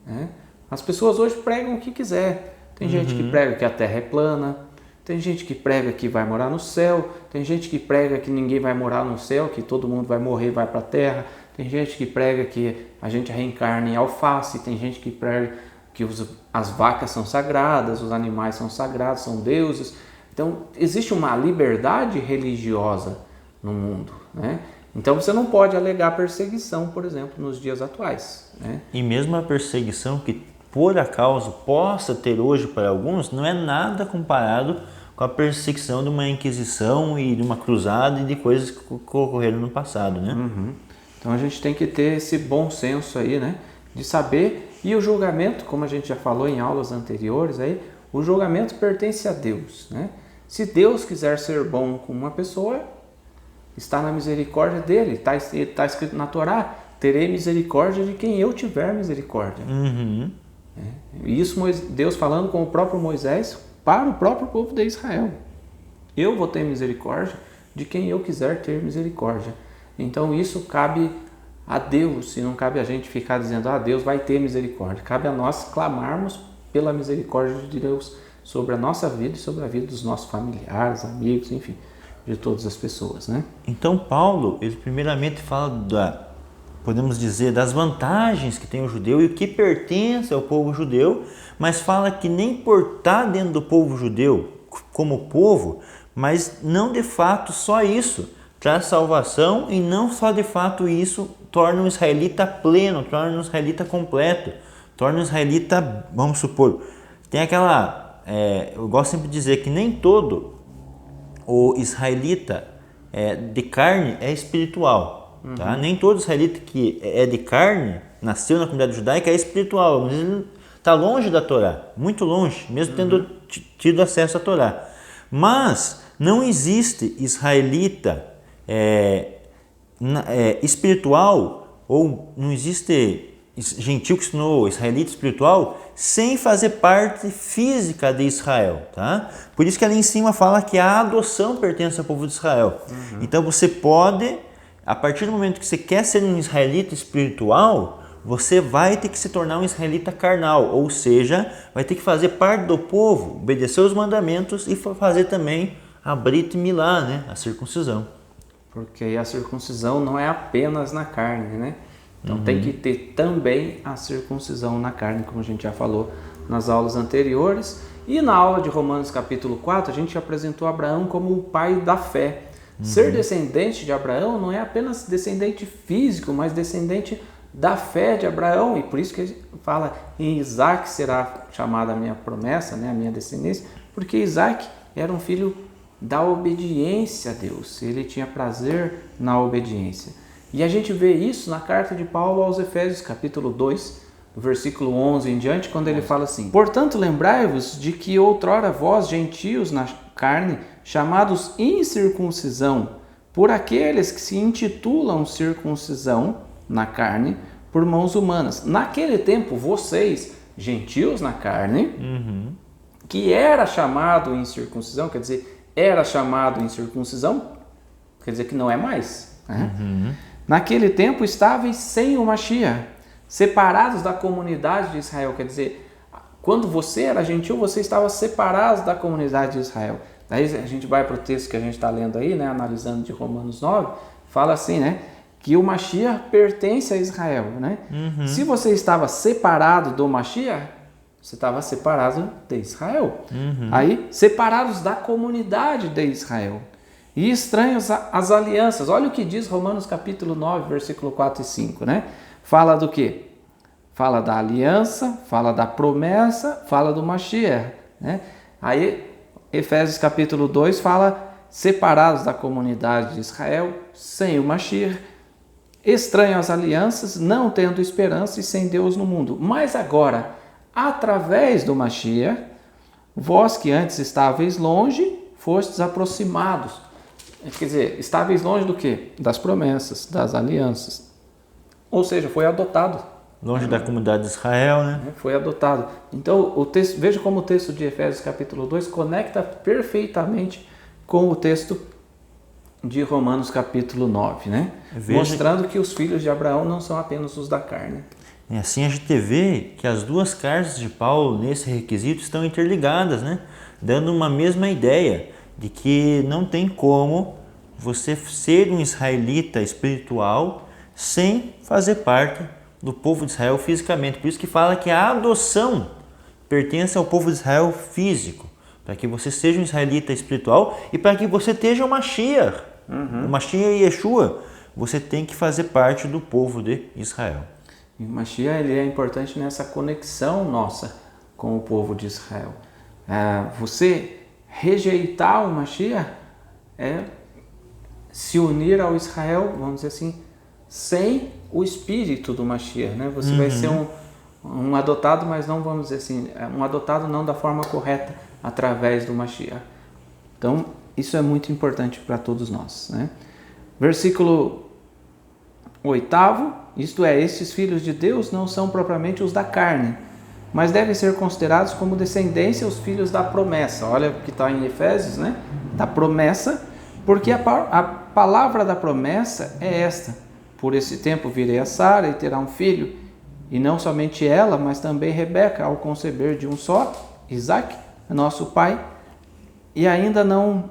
Speaker 1: né? As pessoas hoje pregam o que quiser. Tem gente que prega que a terra é plana, tem gente que prega que vai morar no céu, tem gente que prega que ninguém vai morar no céu, que todo mundo vai morrer e vai para a terra, tem gente que prega que a gente reencarna em alface, tem gente que prega que as vacas são sagradas, os animais são sagrados, são deuses. Então existe uma liberdade religiosa no mundo, né? Então você não pode alegar perseguição, por exemplo, nos dias atuais, né?
Speaker 2: E mesmo a perseguição que por acaso possa ter hoje para alguns, não é nada comparado com a perseguição de uma inquisição e de uma cruzada e de coisas que ocorreram no passado, né?
Speaker 1: Então a gente tem que ter esse bom senso aí, né? De saber, e o julgamento, como a gente já falou em aulas anteriores aí, o julgamento pertence a Deus, né? Se Deus quiser ser bom com uma pessoa, está na misericórdia dele, está escrito na Torá, terei misericórdia de quem eu tiver misericórdia. Isso Deus falando com o próprio Moisés para o próprio povo de Israel. Eu vou ter misericórdia de quem eu quiser ter misericórdia. Então isso cabe a Deus, e não cabe a gente ficar dizendo, Deus vai ter misericórdia. Cabe a nós clamarmos pela misericórdia de Deus sobre a nossa vida e sobre a vida dos nossos familiares, amigos, enfim, de todas as pessoas, né?
Speaker 2: Então Paulo, ele primeiramente fala podemos dizer, das vantagens que tem o judeu e o que pertence ao povo judeu, mas fala que nem por estar dentro do povo judeu, como povo, mas não de fato só isso traz salvação, e não só de fato isso torna um israelita pleno, torna um israelita completo, torna um israelita, vamos supor, tem aquela, eu gosto sempre de dizer que nem todo o israelita de carne é espiritual, tá? Nem todo israelita que é de carne, nasceu na comunidade judaica, é espiritual, mas ele está longe da Torá, muito longe, mesmo tendo tido acesso à Torá. Mas não existe israelita espiritual, ou não existe gentil que se tornou israelita espiritual sem fazer parte física de Israel, tá? Por isso que ali em cima fala que a adoção pertence ao povo de Israel. Então você pode, a partir do momento que você quer ser um israelita espiritual, você vai ter que se tornar um israelita carnal, ou seja, vai ter que fazer parte do povo, obedecer os mandamentos e fazer também a Brit Milá, né? A circuncisão.
Speaker 1: Porque a circuncisão não é apenas na carne, né? Então tem que ter também a circuncisão na carne, como a gente já falou nas aulas anteriores. E na aula de Romanos capítulo 4, a gente apresentou Abraão como o pai da fé. Ser descendente de Abraão não é apenas descendente físico, mas descendente da fé de Abraão. E por isso que ele fala, em Isaac será chamada a minha promessa, né? A minha descendência, porque Isaac era um filho da obediência a Deus, ele tinha prazer na obediência. E a gente vê isso na carta de Paulo aos Efésios, capítulo 2, versículo 11 em diante, quando ele fala assim: portanto, lembrai-vos de que outrora vós, gentios na carne, chamados incircuncisão, por aqueles que se intitulam circuncisão na carne, por mãos humanas. Naquele tempo, vocês, gentios na carne, que era chamado incircuncisão, quer dizer, era chamado incircuncisão, quer dizer que não é mais. Né? Naquele tempo estáveis sem o Mashiach, separados da comunidade de Israel, quer dizer, quando você era gentil, você estava separado da comunidade de Israel. Daí a gente vai para o texto que a gente está lendo aí, né, analisando de Romanos 9, fala assim, né, que o Mashiach pertence a Israel. Né? Se você estava separado do Mashiach, você estava separado de Israel. Aí, separados da comunidade de Israel. E estranhos às alianças. Olha o que diz Romanos capítulo 9, versículo 4 e 5. Né? Fala do quê? Fala da aliança, fala da promessa, fala do Mashiach. Né? Aí, Efésios capítulo 2 fala separados da comunidade de Israel, sem o Mashiach, estranhos às alianças, não tendo esperança e sem Deus no mundo. Mas agora, através do Mashiach, vós que antes estáveis longe, fostes aproximados. Quer dizer, estáveis longe do quê? Das promessas, das alianças. Ou seja, foi adotado.
Speaker 2: Longe da comunidade de Israel, né?
Speaker 1: Foi adotado. Então, o texto, veja como o texto de Efésios capítulo 2 conecta perfeitamente com o texto de Romanos capítulo 9, né? Mostrando que os filhos de Abraão não são apenas os da carne.
Speaker 2: E assim a gente vê que as duas cartas de Paulo nesse requisito estão interligadas, né? Dando uma mesma ideia de que não tem como você ser um israelita espiritual sem fazer parte do povo de Israel fisicamente. Por isso que fala que a adoção pertence ao povo de Israel físico, para que você seja um israelita espiritual e para que você esteja o Mashiach. O Mashiach e Yeshua, você tem que fazer parte do povo de Israel.
Speaker 1: E o Mashiach, ele é importante nessa conexão nossa com o povo de Israel. Você rejeitar o Mashiach é se unir ao Israel, vamos dizer assim, sem o espírito do Mashiach, né? Você vai ser um adotado, mas não, vamos dizer assim, um adotado não da forma correta, através do Mashiach. Então, isso é muito importante para todos nós, né? Versículo 8º, isto é, estes filhos de Deus não são propriamente os da carne, mas devem ser considerados como descendência os filhos da promessa. Olha o que está em Efésios, né? Da promessa, porque a palavra da promessa é esta: por esse tempo virei a Sara e terá um filho, e não somente ela, mas também Rebeca, ao conceber de um só, Isaac, nosso pai, e ainda não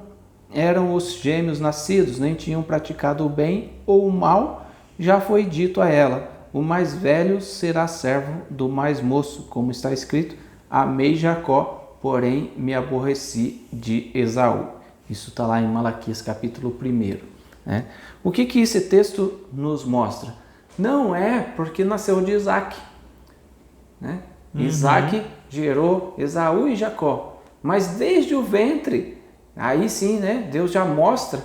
Speaker 1: eram os gêmeos nascidos, nem tinham praticado o bem ou o mal, já foi dito a ela: o mais velho será servo do mais moço, como está escrito: amei Jacó, porém me aborreci de Esaú. Isso está lá em Malaquias capítulo 1. Né? O que esse texto nos mostra? Não é porque nasceu de Isaac. Né? Isaac gerou Esaú e Jacó. Mas desde o ventre, aí sim, né, Deus já mostra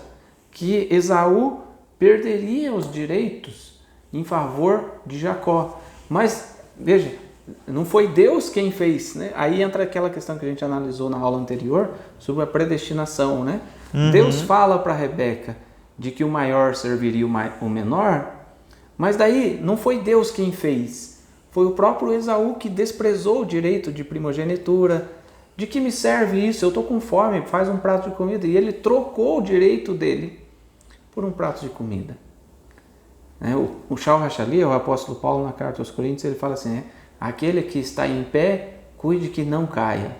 Speaker 1: que Esaú perderia os direitos em favor de Jacó. Mas, veja, não foi Deus quem fez, né? Aí entra aquela questão que a gente analisou na aula anterior sobre a predestinação, né? Deus fala para Rebeca de que o maior serviria o menor, mas daí não foi Deus quem fez. Foi o próprio Esaú que desprezou o direito de primogenitura. De que me serve isso? Eu estou com fome, faz um prato de comida. E ele trocou o direito dele por um prato de comida. O Shaul HaShaliach, o apóstolo Paulo, na carta aos Coríntios, ele fala assim, aquele que está em pé, cuide que não caia.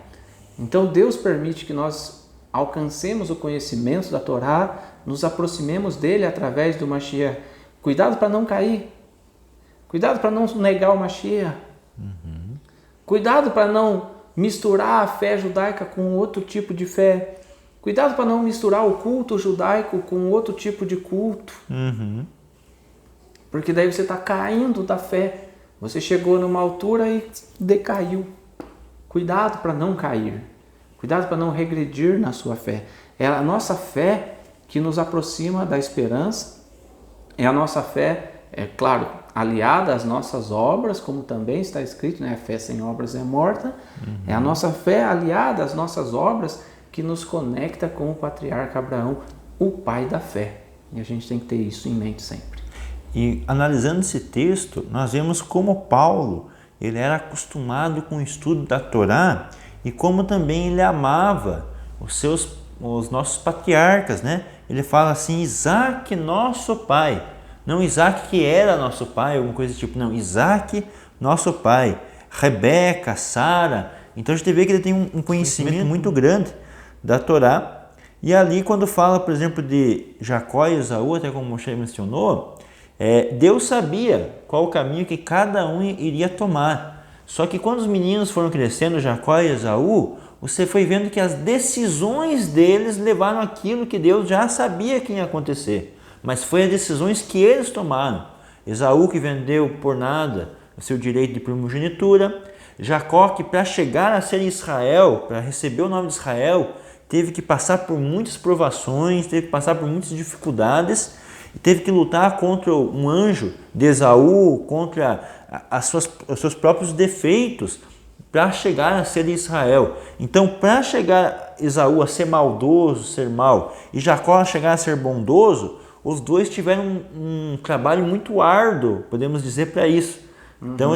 Speaker 1: Então Deus permite que nós alcancemos o conhecimento da Torá, nos aproximemos dele através do Mashiach. Cuidado para não cair. Cuidado para não negar o Mashiach. Cuidado para não misturar a fé judaica com outro tipo de fé. Cuidado para não misturar o culto judaico com outro tipo de culto. Porque daí você está caindo da fé. Você chegou numa altura e decaiu. Cuidado para não cair. Cuidado para não regredir na sua fé. É a nossa fé que nos aproxima da esperança. É a nossa fé, é claro, aliada às nossas obras, como também está escrito, né? A fé sem obras é morta. É a nossa fé aliada às nossas obras que nos conecta com o patriarca Abraão, o pai da fé. E a gente tem que ter isso em mente sempre.
Speaker 2: E analisando esse texto, nós vemos como Paulo ele era acostumado com o estudo da Torá e como também ele amava os nossos patriarcas, né? Ele fala assim, Isaac, nosso pai. Não Isaac que era nosso pai, alguma coisa do tipo. Não, Isaac, nosso pai. Rebeca, Sara. Então a gente vê que ele tem um conhecimento muito grande da Torá. E ali quando fala, por exemplo, de Jacó e Esaú, até como o Moshe mencionou, Deus sabia qual o caminho que cada um iria tomar. Só que quando os meninos foram crescendo, Jacó e Esaú, você foi vendo que as decisões deles levaram aquilo que Deus já sabia que ia acontecer. Mas foi as decisões que eles tomaram. Esaú que vendeu por nada o seu direito de primogenitura. Jacó que para chegar a ser Israel, para receber o nome de Israel, teve que passar por muitas provações, teve que passar por muitas dificuldades, e teve que lutar contra um anjo de Esaú, contra os seus próprios defeitos, para chegar a ser Israel. Então, para chegar Esaú a ser maldoso, ser mau, e Jacó a chegar a ser bondoso, os dois tiveram um trabalho muito árduo, podemos dizer, para isso. Então,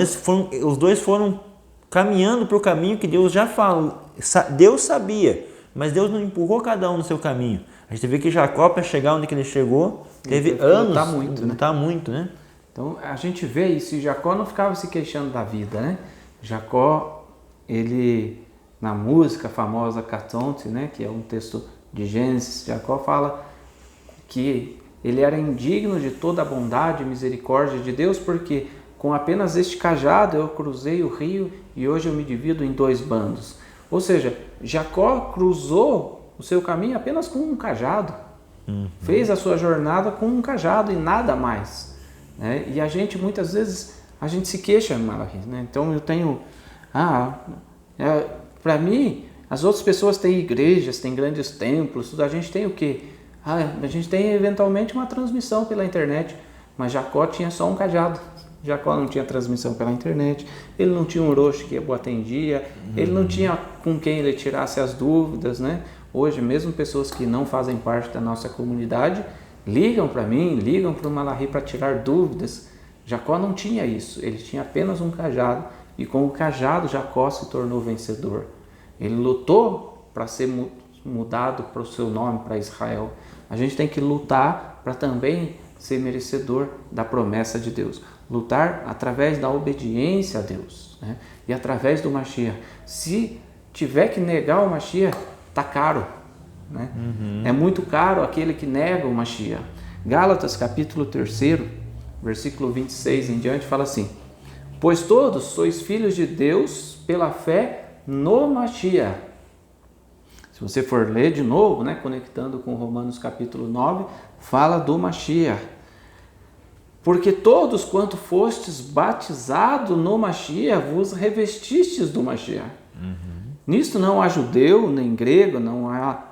Speaker 2: os dois foram caminhando para o caminho que Deus já falou. Deus sabia, mas Deus não empurrou cada um no seu caminho. A gente vê que Jacó, para chegar onde que ele chegou, teve anos, lutar muito, né?
Speaker 1: Então, a gente vê isso, e Jacó não ficava se queixando da vida, né? Jacó, ele, na música famosa Catonte, né, que é um texto de Gênesis, Jacó fala que ele era indigno de toda a bondade e misericórdia de Deus, porque com apenas este cajado eu cruzei o rio e hoje eu me divido em 2 bandos. Ou seja, Jacó cruzou o seu caminho apenas com um cajado. Fez a sua jornada com um cajado e nada mais. Né? E a gente, muitas vezes, a gente se queixa, Malachi, né? Então eu tenho... para mim, as outras pessoas têm igrejas, têm grandes templos, tudo. A gente tem o quê? A gente tem eventualmente uma transmissão pela internet, mas Jacó tinha só um cajado. Jacó não tinha transmissão pela internet, ele não tinha um roxo que o atendia, ele não tinha com quem ele tirasse as dúvidas, né? Hoje, mesmo pessoas que não fazem parte da nossa comunidade, ligam para mim, ligam para o Malachi para tirar dúvidas. Jacó não tinha isso, ele tinha apenas um cajado, e com o cajado Jacó se tornou vencedor. Ele lutou para ser mudado para o seu nome, para Israel. A gente tem que lutar para também ser merecedor da promessa de Deus. Lutar através da obediência a Deus, né? E através do Mashiach. Se tiver que negar o Mashiach, está caro, né? É muito caro aquele que nega o Mashiach. Gálatas capítulo 3, versículo 26 em diante, fala assim: pois todos sois filhos de Deus pela fé no Mashiach, Se você for ler de novo, né, conectando com Romanos capítulo 9, fala do Mashiach. Porque todos quanto fostes batizados no Mashiach, vos revestistes do Mashiach. Nisto não há judeu, nem grego, não há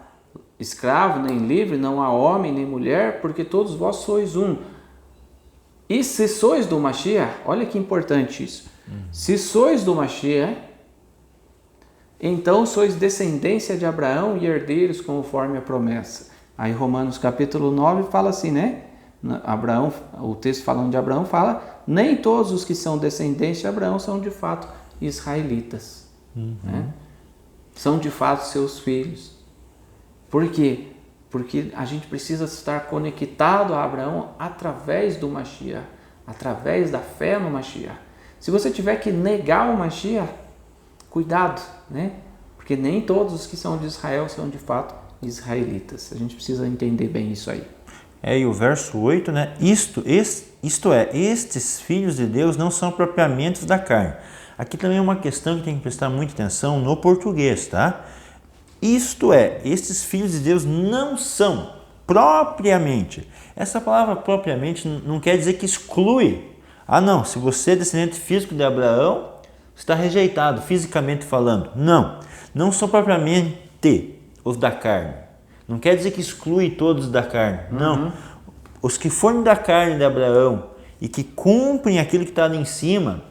Speaker 1: escravo, nem livre, não há homem, nem mulher, porque todos vós sois um. E se sois do Mashiach, olha que importante isso. Se sois do Mashiach, então sois descendência de Abraão e herdeiros conforme a promessa. Aí Romanos capítulo 9 fala assim, né? Abraão, o texto falando de Abraão fala, nem todos os que são descendentes de Abraão são de fato israelitas. Né? São de fato seus filhos. Por quê? Porque a gente precisa estar conectado a Abraão através do Mashiach, através da fé no Mashiach. Se você tiver que negar o Mashiach, cuidado, né? Porque nem todos os que são de Israel são de fato israelitas. A gente precisa entender bem isso aí.
Speaker 2: E o verso 8, né? Isto é, estes filhos de Deus não são propriamente da carne. Aqui também é uma questão que tem que prestar muita atenção no português, tá? Isto é, estes filhos de Deus não são propriamente. Essa palavra propriamente não quer dizer que exclui. Não, se você é descendente físico de Abraão, está rejeitado, fisicamente falando. Não são propriamente os da carne. Não quer dizer que exclui todos da carne. Não. Os que forem da carne de Abraão e que cumprem aquilo que está ali em cima,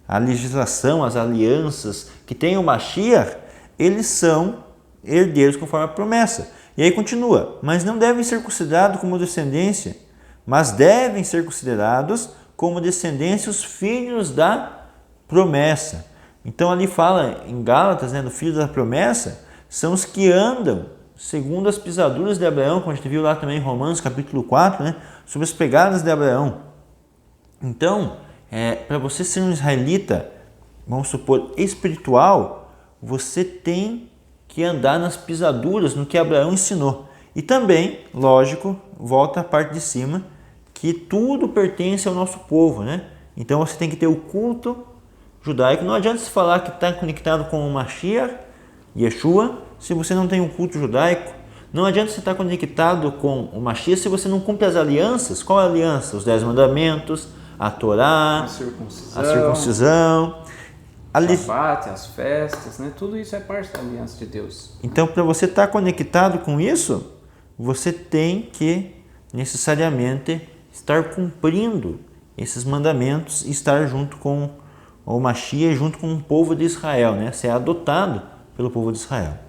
Speaker 2: a legislação, as alianças, que tem o Mashiach, eles são herdeiros conforme a promessa. E aí continua, mas não devem ser considerados como descendência, mas devem ser considerados como descendência os filhos da promessa. Então ali fala em Gálatas, né, do filho da promessa, são os que andam segundo as pisaduras de Abraão, como a gente viu lá também em Romanos capítulo 4, né, sobre as pegadas de Abraão. Então, para você ser um israelita, vamos supor, espiritual, você tem que andar nas pisaduras, no que Abraão ensinou. E também, lógico, volta a parte de cima, que tudo pertence ao nosso povo, né? Então você tem que ter o culto judaico. Não adianta se falar que está conectado com o Mashiach, Yeshua, se você não tem um culto judaico. Não adianta você estar conectado com o Mashiach se você não cumpre as alianças. Qual é a aliança? Os 10 mandamentos, a Torá, a circuncisão,
Speaker 1: o Shabat, as festas, né? Tudo isso é parte da aliança de Deus.
Speaker 2: Então, para você estar conectado com isso, você tem que necessariamente estar cumprindo esses mandamentos e estar junto com o Mashiach, junto com o povo de Israel, né? Ser adotado pelo povo de Israel.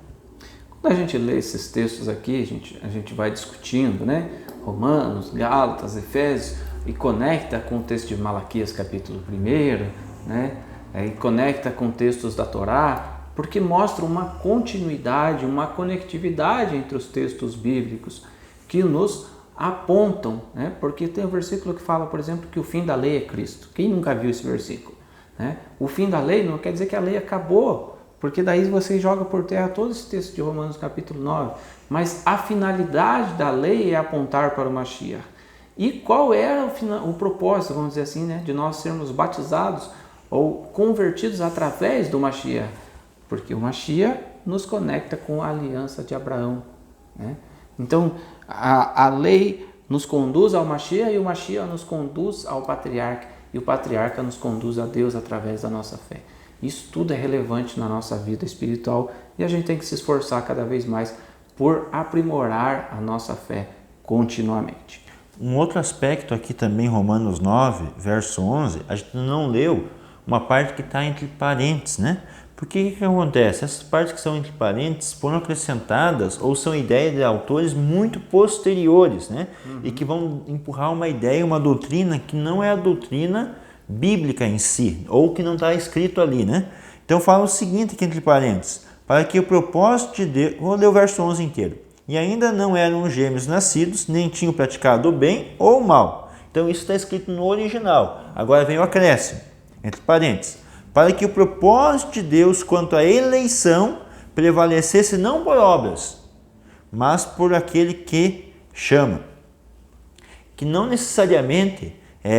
Speaker 1: Quando a gente lê esses textos aqui, a gente vai discutindo, né? Romanos, Gálatas, Efésios, e conecta com o texto de Malaquias capítulo 1, né? E conecta com textos da Torá, porque mostra uma continuidade, uma conectividade entre os textos bíblicos que nos apontam, né? Porque tem um versículo que fala, por exemplo, que o fim da lei é Cristo. Quem nunca viu esse versículo? Né? O fim da lei não quer dizer que a lei acabou, porque daí você joga por terra todo esse texto de Romanos capítulo 9, mas a finalidade da lei é apontar para o Mashiach. E qual era o propósito, vamos dizer assim, né, de nós sermos batizados ou convertidos através do Mashiach? Porque o Mashiach nos conecta com a aliança de Abraão, né? Então, a lei nos conduz ao Mashiach e o Mashiach nos conduz ao patriarca e o patriarca nos conduz a Deus através da nossa fé. Isso tudo é relevante na nossa vida espiritual e a gente tem que se esforçar cada vez mais por aprimorar a nossa fé continuamente.
Speaker 2: Um outro aspecto aqui também, Romanos 9, verso 11, a gente não leu uma parte que está entre parênteses, né? Porque o que acontece? Essas partes que são entre parênteses foram acrescentadas ou são ideias de autores muito posteriores, né? E que vão empurrar uma ideia, uma doutrina que não é a doutrina bíblica em si, ou que não está escrito ali, né? Então fala o seguinte aqui entre parênteses, para que o propósito de Deus, vou ler o verso 11 inteiro, e ainda não eram gêmeos nascidos, nem tinham praticado o bem ou o mal. Então isso está escrito no original, agora vem o acréscimo, entre parênteses, para que o propósito de Deus quanto à eleição prevalecesse não por obras, mas por aquele que chama. Que não necessariamente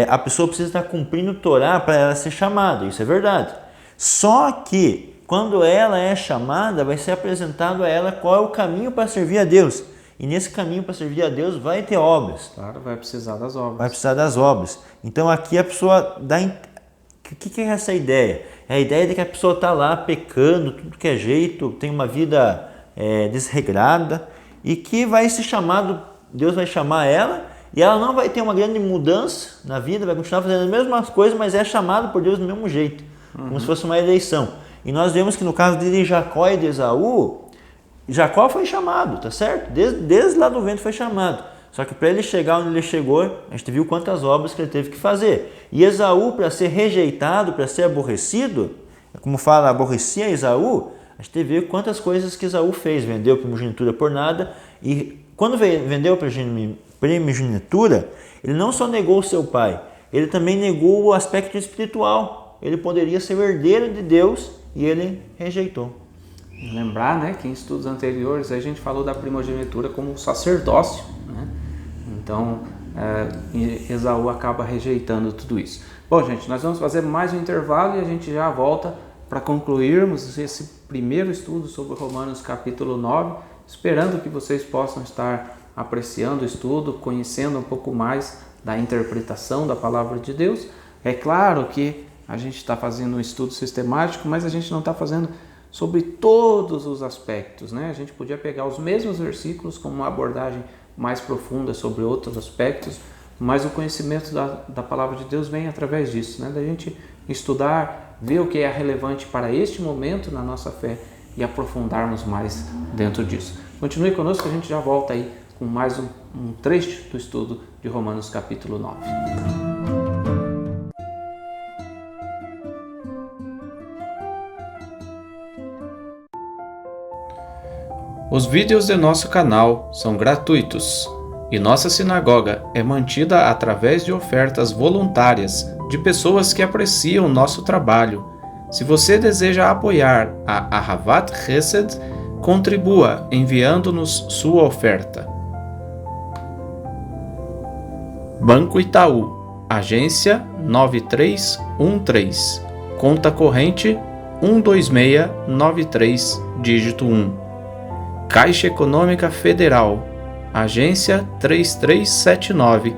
Speaker 2: a pessoa precisa estar cumprindo o Torá para ela ser chamada, isso é verdade. Só que quando ela é chamada, vai ser apresentado a ela qual é o caminho para servir a Deus. E nesse caminho para servir a Deus vai ter obras.
Speaker 1: Claro, vai precisar das obras.
Speaker 2: Vai precisar das obras. Então aqui a pessoa dá... O que é essa ideia? É a ideia de que a pessoa está lá pecando, tudo que é jeito, tem uma vida desregrada e que vai ser chamado, Deus vai chamar ela e ela não vai ter uma grande mudança na vida, vai continuar fazendo as mesmas coisas, mas é chamado por Deus do mesmo jeito, como se fosse uma eleição. E nós vemos que no caso de Jacó e de Esaú, Jacó foi chamado, tá certo? Desde lá do ventre foi chamado. Só que para ele chegar onde ele chegou, a gente viu quantas obras que ele teve que fazer. E Esaú, para ser rejeitado, para ser aborrecido, como fala, aborrecia Esaú, a gente vê quantas coisas que Esaú fez. Vendeu a primogenitura por nada. E quando vendeu a primogenitura, ele não só negou o seu pai, ele também negou o aspecto espiritual. Ele poderia ser o herdeiro de Deus e ele rejeitou.
Speaker 1: Lembrar, né, que em estudos anteriores a gente falou da primogenitura como sacerdócio, né? Então, Esaú acaba rejeitando tudo isso. Bom, gente, nós vamos fazer mais um intervalo e a gente já volta para concluirmos esse primeiro estudo sobre Romanos capítulo 9, esperando que vocês possam estar apreciando o estudo, conhecendo um pouco mais da interpretação da palavra de Deus. É claro que a gente está fazendo um estudo sistemático, mas a gente não está fazendo sobre todos os aspectos, né? A gente podia pegar os mesmos versículos com uma abordagem mais profunda sobre outros aspectos, mas o conhecimento da palavra de Deus vem através disso, né? Da gente estudar, ver o que é relevante para este momento na nossa fé e aprofundarmos mais dentro disso. Continue conosco, a gente já volta aí com mais um trecho do estudo de Romanos capítulo 9. Os vídeos de nosso canal são gratuitos e nossa sinagoga é mantida através de ofertas voluntárias de pessoas que apreciam nosso trabalho. Se você deseja apoiar a Ahavat Chesed, contribua enviando-nos sua oferta. Banco Itaú, agência 9313, conta corrente 12693, dígito 1. Caixa Econômica Federal, agência 3379,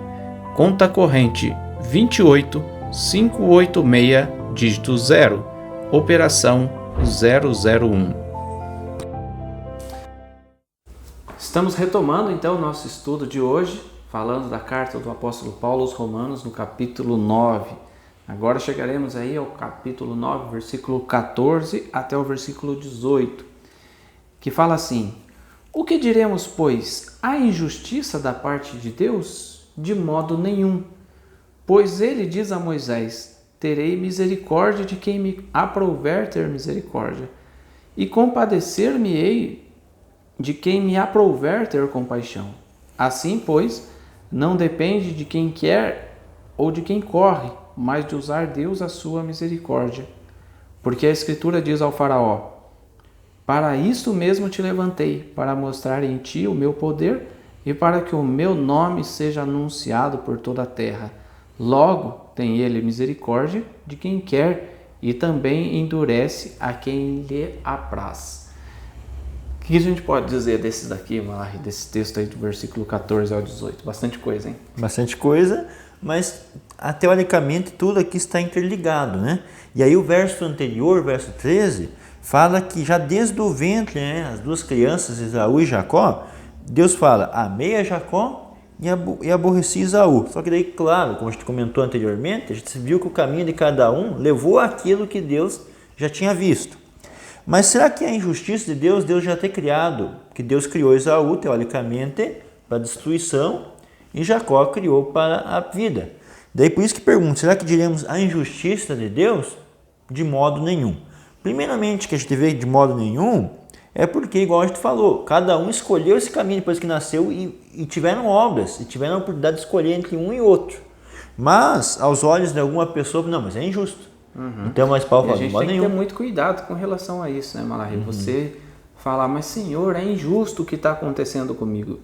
Speaker 1: conta corrente 28586, dígito 0, operação 001. Estamos retomando então o nosso estudo de hoje, falando da carta do apóstolo Paulo aos Romanos no capítulo 9. Agora chegaremos aí ao capítulo 9, versículo 14 até o versículo 18. Que fala assim: o que diremos, pois? Há injustiça da parte de Deus? De modo nenhum. Pois ele diz a Moisés: terei misericórdia de quem me aprouver ter misericórdia, e compadecer-me-ei de quem me aprouver ter compaixão. Assim, pois, não depende de quem quer ou de quem corre, mas de usar Deus a sua misericórdia. Porque a Escritura diz ao Faraó: para isto mesmo te levantei, para mostrar em ti o meu poder e para que o meu nome seja anunciado por toda a terra. Logo, tem ele misericórdia de quem quer e também endurece a quem lhe apraz. O que a gente pode dizer desses daqui, Malachi, desse texto aí do versículo 14 ao 18? Bastante coisa, hein?
Speaker 2: Bastante coisa, mas teoricamente tudo aqui está interligado, né? E aí o verso anterior, verso 13, fala que já desde o ventre, né, as duas crianças, Esaú e Jacó, Deus fala: amei a Jacó e aborreci Esaú. Só que daí, claro, como a gente comentou anteriormente, a gente viu que o caminho de cada um levou àquilo que Deus já tinha visto. Mas será que é a injustiça de Deus, Deus já ter criado, que Deus criou Esaú, teoricamente, para a destruição, e Jacó criou para a vida? Daí por isso que pergunto, será que diremos a injustiça de Deus? De modo nenhum. Primeiramente, que a gente vê de modo nenhum, é porque, igual a gente falou, cada um escolheu esse caminho depois que nasceu e tiveram obras, e tiveram a oportunidade de escolher entre um e outro. Mas, aos olhos de alguma pessoa, não, mas é injusto. Então, mas Paulo fala,
Speaker 1: a gente tem que ter muito cuidado com relação a isso, né, Malachi? Você falar, mas Senhor, é injusto o que está acontecendo comigo.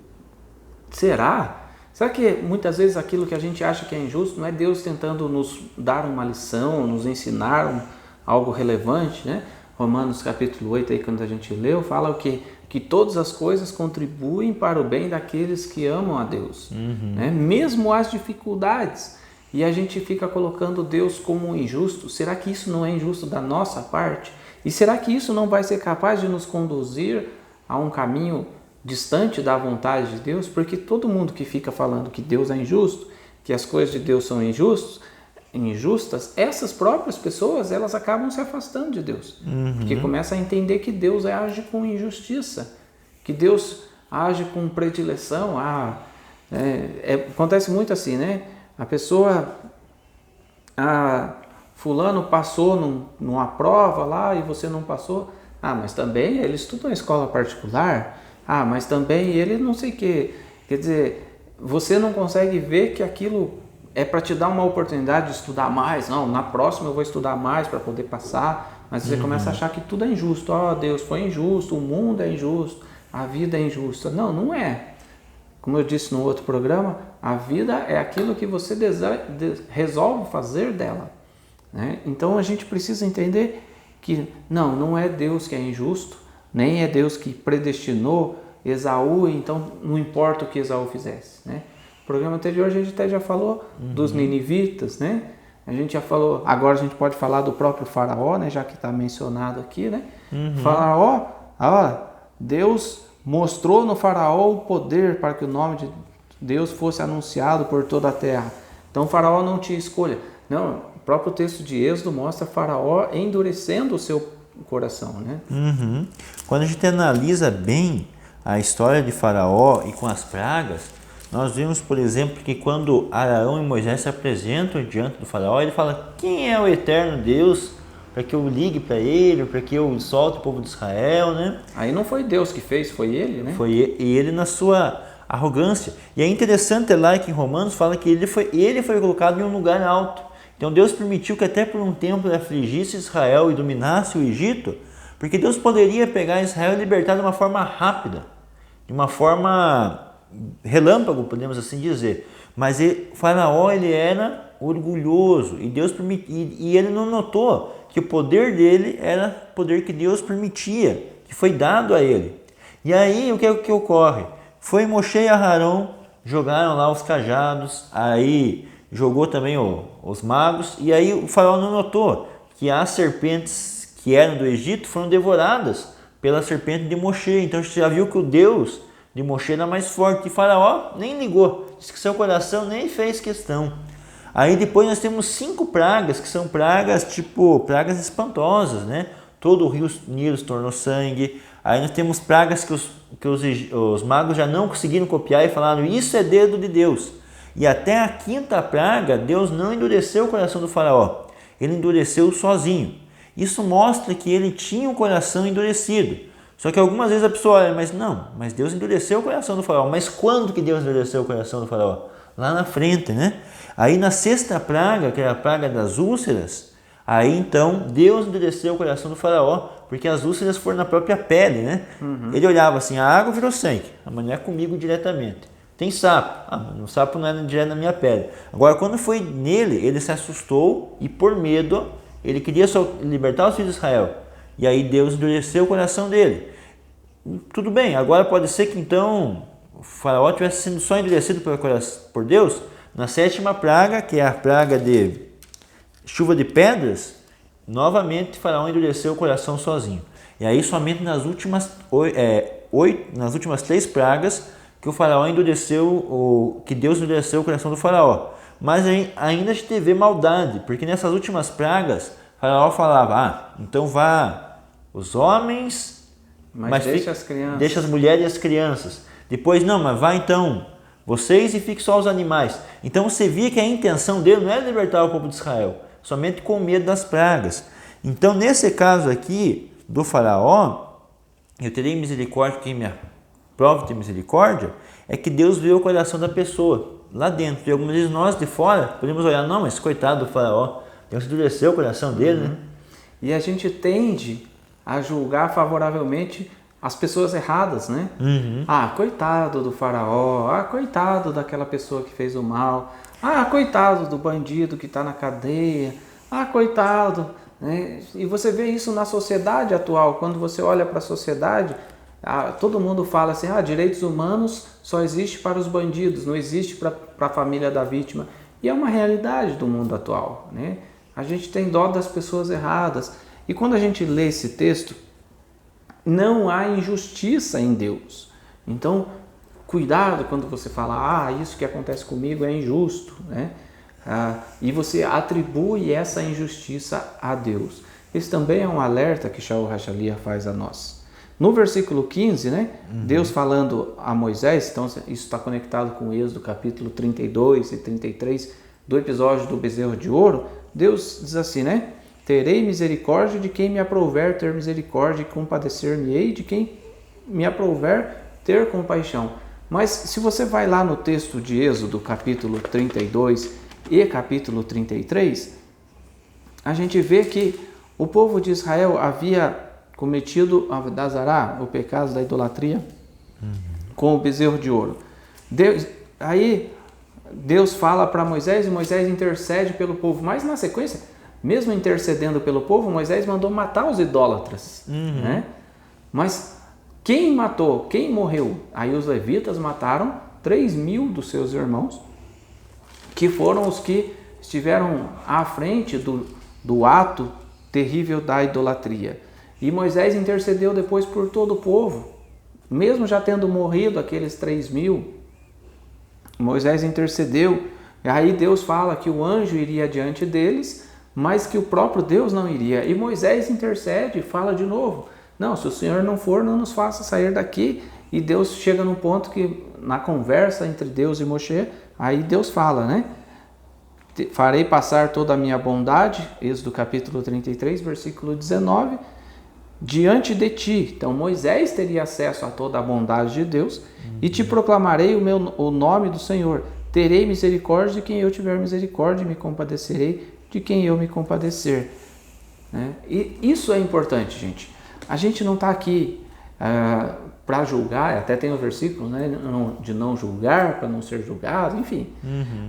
Speaker 1: Será? Será que muitas vezes aquilo que a gente acha que é injusto não é Deus tentando nos dar uma lição, nos ensinar algo relevante, né? Romanos capítulo 8, aí, quando a gente leu, fala o quê? Que todas as coisas contribuem para o bem daqueles que amam a Deus, né? Mesmo as dificuldades. E a gente fica colocando Deus como injusto. Será que isso não é injusto da nossa parte? E será que isso não vai ser capaz de nos conduzir a um caminho distante da vontade de Deus? Porque todo mundo que fica falando que Deus é injusto, que as coisas de Deus são injustas, essas próprias pessoas, elas acabam se afastando de Deus. Porque começam a entender que Deus age com injustiça, que Deus age com predileção. Acontece muito assim, né? A pessoa, fulano passou numa prova lá e você não passou. Mas também ele estuda em escola particular. Mas também ele não sei o quê. Quer dizer, você não consegue ver que aquilo é para te dar uma oportunidade de estudar mais. Não, na próxima eu vou estudar mais para poder passar. Mas você começa a achar que tudo é injusto. Deus foi injusto, o mundo é injusto, a vida é injusta. Não, não é. Como eu disse no outro programa, a vida é aquilo que você resolve fazer dela, né? Então a gente precisa entender que não é Deus que é injusto, nem é Deus que predestinou Esaú, então não importa o que Esaú fizesse, né? No programa anterior a gente até já falou dos ninivitas, né? A gente já falou, agora a gente pode falar do próprio Faraó, né? Já que está mencionado aqui, né? Faraó, Deus mostrou no Faraó o poder para que o nome de Deus fosse anunciado por toda a terra. Então o Faraó não tinha escolha. Não, o próprio texto de Êxodo mostra Faraó endurecendo o seu coração, né?
Speaker 2: Quando a gente analisa bem a história de Faraó e com as pragas, nós vimos, por exemplo, que quando Arão e Moisés se apresentam diante do Faraó, ele fala: quem é o eterno Deus para que eu ligue para ele, para que eu solte o povo de Israel, né?
Speaker 1: Aí não foi Deus que fez, foi ele, né?
Speaker 2: Foi ele na sua arrogância. E é interessante lá que em Romanos fala que ele foi colocado em um lugar alto. Então Deus permitiu que até por um tempo ele afligisse Israel e dominasse o Egito, porque Deus poderia pegar Israel e libertar de uma forma rápida, de uma forma relâmpago, podemos assim dizer. Mas Faraó, ele era orgulhoso e Deus e ele não notou que o poder dele era o poder que Deus permitia, que foi dado a ele. E aí o que ocorre? Foi Moshe e Aarão, jogaram lá os cajados, aí jogou também os magos, e aí o faraó não notou que as serpentes que eram do Egito foram devoradas pela serpente de Moshe. Então você já viu que o Deus de Moshe era mais forte, e Faraó nem ligou, disse que seu coração nem fez questão. Aí depois nós temos 5 pragas, que são pragas pragas espantosas, né? Todo o rio Nilo se tornou sangue. Aí nós temos pragas que os magos já não conseguiram copiar e falaram: isso é dedo de Deus. E até a 5ª praga, Deus não endureceu o coração do faraó, ele endureceu sozinho. Isso mostra que ele tinha um coração endurecido. Só que algumas vezes a pessoa olha, mas Deus endureceu o coração do faraó. Mas quando que Deus endureceu o coração do faraó? Lá na frente, né? Aí na 6ª praga, que é a praga das úlceras, aí então Deus endureceu o coração do faraó, porque as úlceras foram na própria pele, né? Ele olhava assim, a água virou sangue, mas não é comigo diretamente. Tem sapo, o sapo não é direto na minha pele. Agora, quando foi nele, ele se assustou e por medo, ele queria libertar os filhos de Israel. E aí Deus endureceu o coração dele. Tudo bem, agora pode ser que então o faraó tivesse sido só endurecido por Deus. Na 7ª praga, que é a praga de chuva de pedras, novamente o faraó endureceu o coração sozinho. E aí somente nas últimas 3 pragas que o faraó que Deus endureceu o coração do faraó. Mas ainda de teve maldade, porque nessas últimas pragas, o faraó falava, então vá os homens, mas deixa as mulheres e as crianças. Depois, mas vá então vocês e fique só os animais. Então você via que a intenção dele não era libertar o povo de Israel, somente com medo das pragas. Então nesse caso aqui do faraó, eu terei misericórdia quem me prova de misericórdia, é que Deus vê o coração da pessoa lá dentro. E algumas vezes nós de fora podemos olhar, mas coitado do faraó, Deus endureceu o coração dele, né?
Speaker 1: E a gente tende a julgar favoravelmente as pessoas erradas, né? Coitado do faraó, coitado daquela pessoa que fez o mal, coitado do bandido que está na cadeia, coitado né? E você vê isso na sociedade atual. Quando você olha para a sociedade, todo mundo fala assim, direitos humanos só existe para os bandidos, não existe para a família da vítima. E é uma realidade do mundo atual, né? A gente tem dó das pessoas erradas. E quando a gente lê esse texto, não há injustiça em Deus. Então, cuidado quando você fala, isso que acontece comigo é injusto, né? E você atribui essa injustiça a Deus. Esse também é um alerta que Shaul Hachalia faz a nós. No versículo 15, né, Deus falando a Moisés, então isso está conectado com o Êxodo capítulo 32 e 33 do episódio do bezerro de ouro. Deus diz assim, né? Terei misericórdia de quem me aprouver ter misericórdia e compadecer-me-ei de quem me aprouver ter compaixão. Mas se você vai lá no texto de Êxodo capítulo 32 e capítulo 33, a gente vê que o povo de Israel havia cometido a Dazará, o pecado da idolatria, com o bezerro de ouro. Deus fala para Moisés e Moisés intercede pelo povo. Mas na sequência, mesmo intercedendo pelo povo, Moisés mandou matar os idólatras. Né? Mas quem matou? Quem morreu? Aí os levitas mataram 3.000 dos seus irmãos, que foram os que estiveram à frente do ato terrível da idolatria. E Moisés intercedeu depois por todo o povo, mesmo já tendo morrido aqueles 3.000, Moisés intercedeu. E aí Deus fala que o anjo iria diante deles, mas que o próprio Deus não iria. E Moisés intercede e fala de novo, não, se o Senhor não for, não nos faça sair daqui. E Deus chega num ponto que, na conversa entre Deus e Moshe, aí Deus fala, né? Farei passar toda a minha bondade, Êxodo capítulo 33, versículo 19, diante de ti. Então Moisés teria acesso a toda a bondade de Deus. E te proclamarei o nome do Senhor. Terei misericórdia de quem eu tiver misericórdia e me compadecerei de quem eu me compadecer. E isso é importante, gente. A gente não está aqui para julgar, até tem o versículo, né, de não julgar, para não ser julgado, enfim.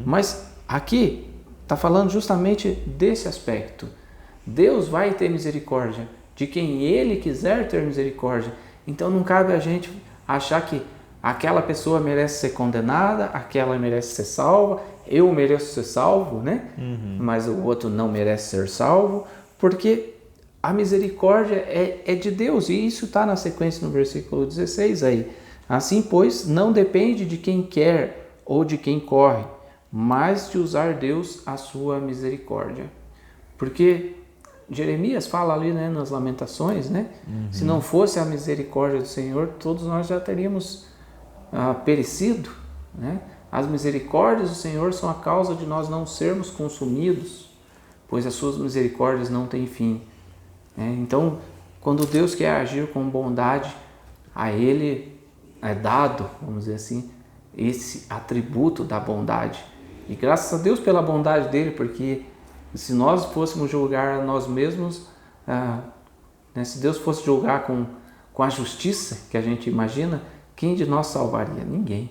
Speaker 1: Mas aqui está falando justamente desse aspecto. Deus vai ter misericórdia de quem Ele quiser ter misericórdia. Então não cabe a gente achar que aquela pessoa merece ser condenada, aquela merece ser salva, eu mereço ser salvo, né? Mas o outro não merece ser salvo, porque a misericórdia é de Deus, e isso está na sequência no versículo 16 aí. Assim, pois, não depende de quem quer ou de quem corre, mas de usar Deus a sua misericórdia. Porque Jeremias fala ali, né, nas Lamentações, né? Se não fosse a misericórdia do Senhor, todos nós já teríamos perecido, né? As misericórdias do Senhor são a causa de nós não sermos consumidos, pois as suas misericórdias não têm fim. Então, quando Deus quer agir com bondade, a Ele é dado, vamos dizer assim, esse atributo da bondade. E graças a Deus pela bondade dele, porque se nós fôssemos julgar a nós mesmos, se Deus fosse julgar com a justiça que a gente imagina, quem de nós salvaria? Ninguém.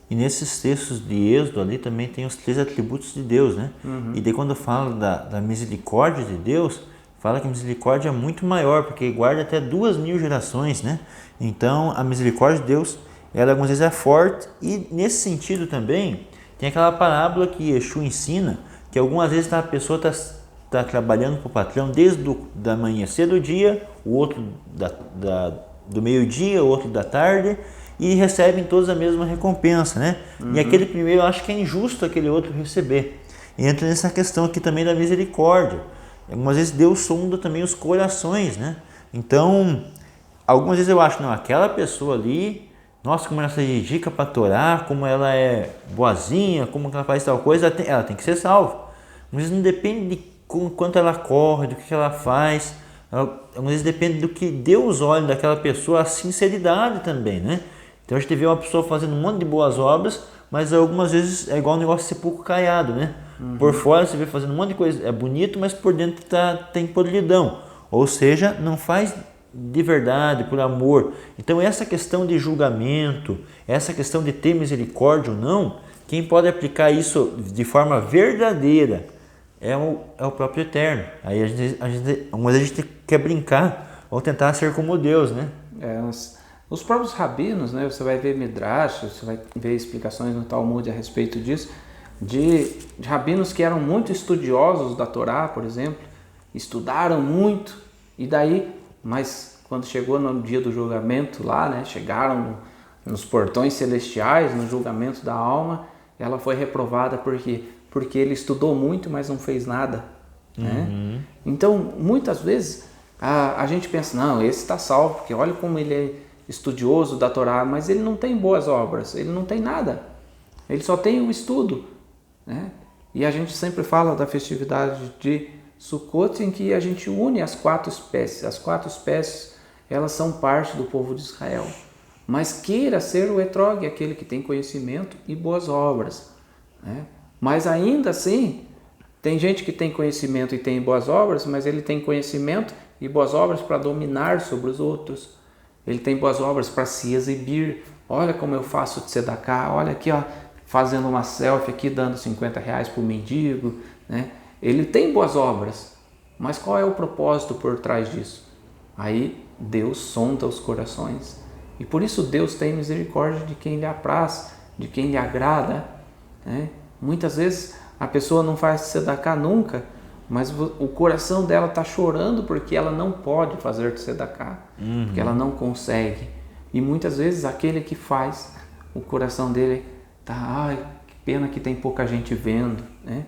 Speaker 2: E nesses textos de Êxodo ali também tem os 3 atributos de Deus, né? E daí quando fala da misericórdia de Deus, fala que a misericórdia é muito maior, porque guarda até 2.000 gerações, né? Então a misericórdia de Deus, ela algumas vezes é forte, e nesse sentido também tem aquela parábola que Yeshua ensina, que algumas vezes a pessoa está trabalhando para o patrão desde da manhã cedo do dia, o outro do meio-dia, o outro da tarde, e recebem todos a mesma recompensa, né? E aquele primeiro, eu acho que é injusto aquele outro receber. Entra nessa questão aqui também da misericórdia. Algumas vezes Deus sonda também os corações, né? Então, algumas vezes eu acho, não, aquela pessoa ali, nossa, como ela se dedica para Torá, como ela é boazinha, como ela faz tal coisa, ela tem que ser salva. Mas não depende de quanto ela corre, do que ela faz. Às vezes depende do que Deus olha daquela pessoa, a sinceridade também, né? Então a gente vê uma pessoa fazendo um monte de boas obras, mas algumas vezes é igual um negócio de sepulcro caiado, né? Por fora você vê fazendo um monte de coisa, é bonito, mas por dentro tem podridão. Ou seja, não faz de verdade, por amor. Então essa questão de julgamento, essa questão de ter misericórdia ou não, quem pode aplicar isso de forma verdadeira é o próprio Eterno. Aí a gente quer brincar ou tentar ser como Deus, né?
Speaker 1: Os próprios rabinos, né? Você vai ver Midrash, você vai ver explicações no Talmud a respeito disso, de rabinos que eram muito estudiosos da Torá, por exemplo, estudaram muito, e daí, mas quando chegou no dia do julgamento lá, né? Chegaram nos portões celestiais, no julgamento da alma, ela foi reprovada porque ele estudou muito, mas não fez nada, né? Então, muitas vezes, a gente pensa, não, esse está salvo, porque olha como ele é estudioso da Torá, mas ele não tem boas obras, ele não tem nada, ele só tem o estudo, né? E a gente sempre fala da festividade de Sukkot, em que a gente une as 4 espécies. As 4 espécies, elas são parte do povo de Israel, mas queira ser o etrog, aquele que tem conhecimento e boas obras, né? Mas ainda assim, tem gente que tem conhecimento e tem boas obras, mas ele tem conhecimento e boas obras para dominar sobre os outros. Ele tem boas obras para se exibir. Olha como eu faço de tzedakah, olha aqui, ó, fazendo uma selfie aqui, dando R$50 para o mendigo, né? Ele tem boas obras, mas qual é o propósito por trás disso? Aí Deus sonda os corações. E por isso Deus tem misericórdia de quem lhe apraz, de quem lhe agrada, né? Muitas vezes a pessoa não faz tzedakah nunca, mas o coração dela está chorando porque ela não pode fazer tzedakah, porque ela não consegue. E muitas vezes aquele que faz, o coração dele está, ai, que pena que tem pouca gente vendo, né?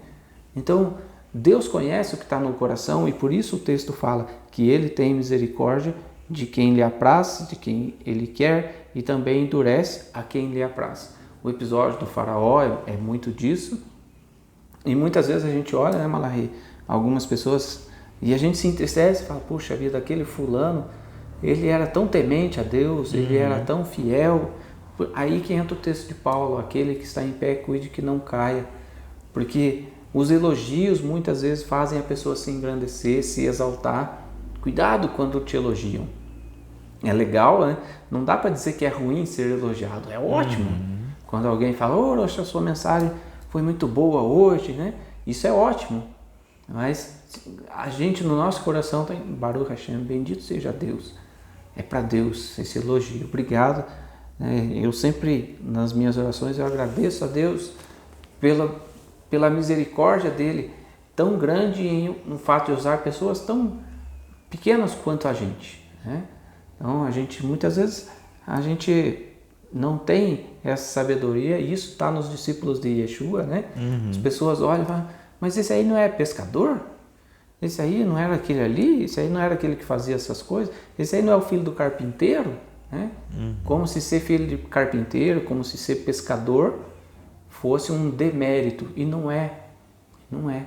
Speaker 1: Então, Deus conhece o que está no coração e por isso o texto fala que Ele tem misericórdia de quem lhe apraz, de quem Ele quer, e também endurece a quem lhe apraz. O episódio do faraó é muito disso. E muitas vezes a gente olha, né, Malachi, algumas pessoas, e a gente se entristece e fala, puxa vida, aquele fulano, ele era tão temente a Deus, ele era tão fiel. Aí que entra o texto de Paulo, aquele que está em pé, cuide que não caia. Porque os elogios muitas vezes fazem a pessoa se engrandecer, se exaltar. Cuidado quando te elogiam. É legal, né? Não dá para dizer que é ruim ser elogiado, é ótimo. Quando alguém fala, Rocha, a sua mensagem foi muito boa hoje, né? Isso é ótimo. Mas a gente no nosso coração tem Baruch Hashem, bendito seja Deus. É para Deus esse elogio. Obrigado. Eu sempre, nas minhas orações, eu agradeço a Deus pela misericórdia dele, tão grande no fato de usar pessoas tão pequenas quanto a gente, né? Então, muitas vezes, a gente não tem essa sabedoria, e isso está nos discípulos de Yeshua, né? As pessoas olham e falam, mas esse aí não é pescador? Esse aí não era aquele ali? Esse aí não era aquele que fazia essas coisas? Esse aí não é o filho do carpinteiro? Né? Como se ser filho de carpinteiro, como se ser pescador fosse um demérito, e não é. Não é.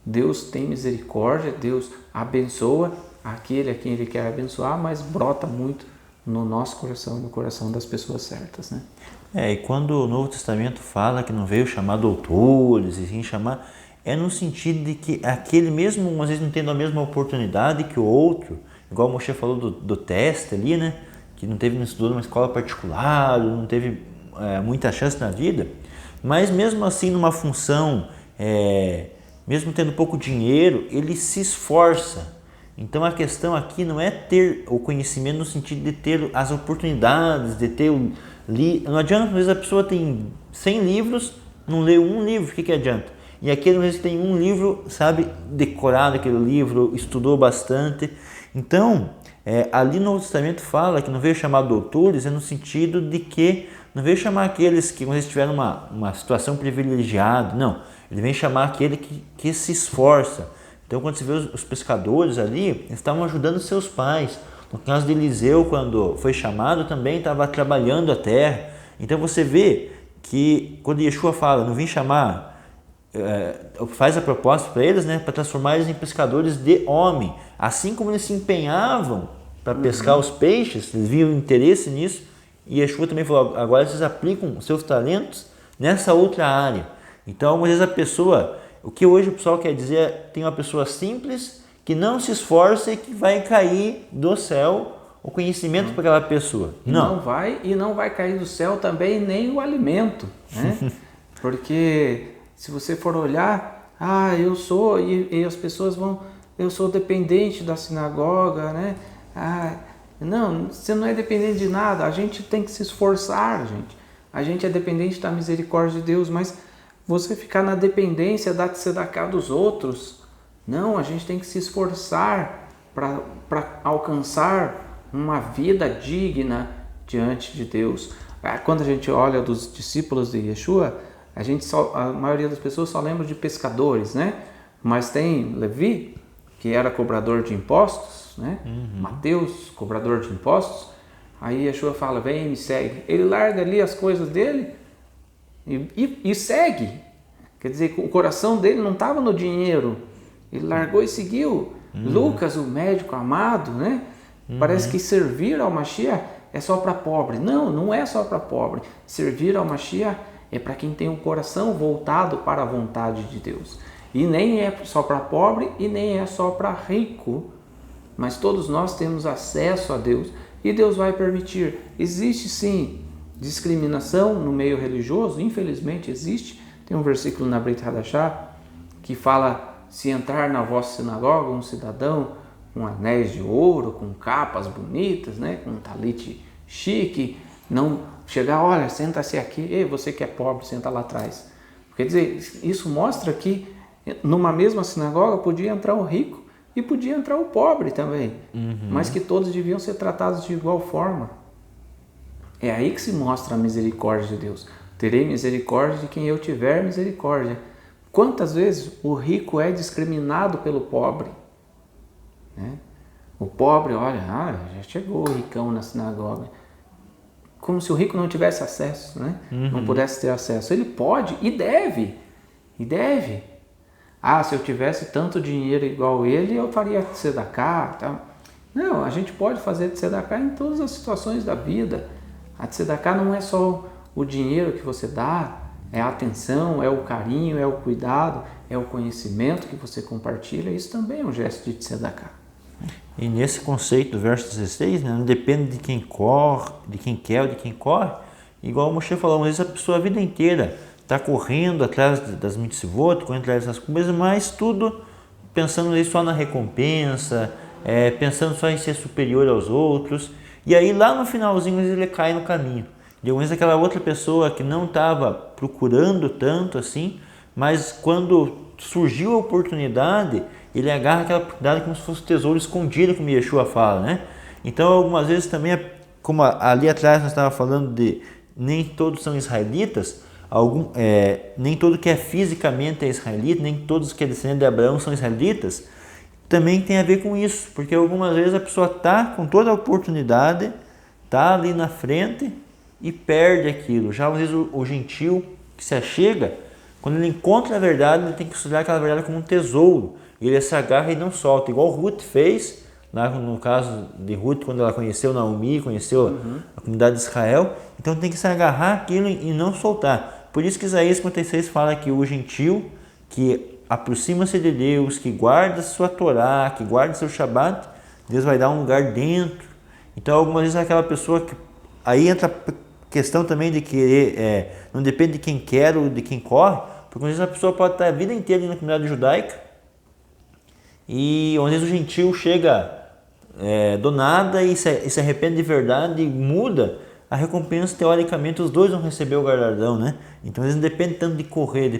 Speaker 1: Deus tem misericórdia, Deus abençoa aquele a quem Ele quer abençoar, mas brota muito no nosso coração, no coração das pessoas certas, né?
Speaker 2: E quando o Novo Testamento fala que não veio chamar doutores, e sim chamar, é no sentido de que aquele mesmo, às vezes não tendo a mesma oportunidade que o outro, igual o Moshe falou do teste ali, né? Que não teve, não estudou numa escola particular, não teve muita chance na vida, mas mesmo assim numa função, mesmo tendo pouco dinheiro, ele se esforça. Então a questão aqui não é ter o conhecimento no sentido de ter as oportunidades, de ter não adianta, às vezes a pessoa tem 100 livros, não lê um livro, o que adianta? E aquele às vezes tem um livro, sabe, decorado aquele livro, estudou bastante. Então, ali no Novo Testamento fala que não veio chamar doutores, no sentido de que não veio chamar aqueles que estiveram numa situação privilegiada, não. Ele vem chamar aquele que se esforça. Então, quando você vê os pescadores ali, eles estavam ajudando seus pais. No caso de Eliseu, quando foi chamado, também estava trabalhando a terra. Então, você vê que quando Yeshua fala, não vim chamar, faz a proposta para eles, né, para transformar eles em pescadores de homem. Assim como eles se empenhavam para pescar os peixes, eles viam interesse nisso. E Yeshua também falou, agora vocês aplicam seus talentos nessa outra área. Então, às vezes a pessoa... O que hoje o pessoal quer dizer é tem uma pessoa simples que não se esforça e que vai cair do céu o conhecimento para aquela pessoa. Não
Speaker 1: vai cair do céu também nem o alimento, né? Porque se você for olhar, eu sou, e as pessoas vão, eu sou dependente da sinagoga, né? Não, você não é dependente de nada, a gente tem que se esforçar, gente. A gente é dependente da misericórdia de Deus, mas você ficar na dependência da tzedaká dos outros, não, a gente tem que se esforçar para alcançar uma vida digna diante de Deus. Quando a gente olha dos discípulos de Yeshua, a maioria das pessoas só lembra de pescadores, né? Mas tem Levi, que era cobrador de impostos, né? Mateus, cobrador de impostos. Aí Yeshua fala, vem, me segue. Ele larga ali as coisas dele e segue. Quer dizer, o coração dele não estava no dinheiro. Ele largou e seguiu. Lucas, o médico amado, né? Parece que servir ao Mashiach é só para pobre. Não, não é só para pobre. Servir ao Mashiach é para quem tem um coração voltado para a vontade de Deus. E nem é só para pobre e nem é só para rico. Mas todos nós temos acesso a Deus e Deus vai permitir. Existe sim discriminação no meio religioso, infelizmente existe. Tem um versículo na Brit Hadashah que fala, se entrar na vossa sinagoga um cidadão com anéis de ouro, com capas bonitas, né, com um talite chique, não chegar, olha, senta-se aqui, ei, você que é pobre, senta lá atrás. Quer dizer, isso mostra que numa mesma sinagoga podia entrar o rico e podia entrar o pobre também, mas que todos deviam ser tratados de igual forma. É aí que se mostra a misericórdia de Deus. Terei misericórdia de quem eu tiver misericórdia. Quantas vezes o rico é discriminado pelo pobre? Né? O pobre, olha, já chegou o ricão na sinagoga. Como se o rico não tivesse acesso, né? Não pudesse ter acesso. Ele pode e deve. Se eu tivesse tanto dinheiro igual ele, eu faria tzedaká. Tá? Não, a gente pode fazer tzedaká em todas as situações da vida. A tzedaká não é só o dinheiro que você dá, é a atenção, é o carinho, é o cuidado, é o conhecimento que você compartilha. Isso também é um gesto de tzedaká.
Speaker 2: E nesse conceito do verso 16, né, não depende de quem corre, de quem quer ou de quem corre. Igual o Moshe falou, às vezes a pessoa a vida inteira está correndo atrás das mitzvot, correndo atrás dessas coisas, mas tudo pensando só na recompensa, pensando só em ser superior aos outros. E aí lá no finalzinho ele cai no caminho. De alguma vez aquela outra pessoa que não estava procurando tanto assim, mas quando surgiu a oportunidade, ele agarra aquela oportunidade como se fosse um tesouro escondido, como Yeshua fala, né? Então algumas vezes também, como ali atrás nós estávamos falando de nem todos são israelitas, nem todo que é fisicamente é israelita, nem todos que é descendente de Abraão são israelitas, também tem a ver com isso, porque algumas vezes a pessoa está com toda a oportunidade, está ali na frente e perde aquilo. Já às vezes o gentil que se achega, quando ele encontra a verdade, ele tem que estudar aquela verdade como um tesouro, e ele se agarra e não solta, igual Ruth fez, lá no caso de Ruth, quando ela conheceu Naomi, conheceu a comunidade de Israel. Então tem que se agarrar aquilo e não soltar. Por isso que Isaías 56 fala que o gentil que aproxima-se de Deus, que guarda sua Torá, que guarda seu Shabat, Deus vai dar um lugar dentro. Então algumas vezes aquela pessoa que... Aí entra a questão também de querer, não depende de quem quer ou de quem corre, porque às vezes a pessoa pode estar a vida inteira na comunidade judaica e às vezes o gentil chega do nada e se arrepende de verdade e muda, a recompensa teoricamente os dois vão receber o galardão, né? Então eles não dependem tanto de correr,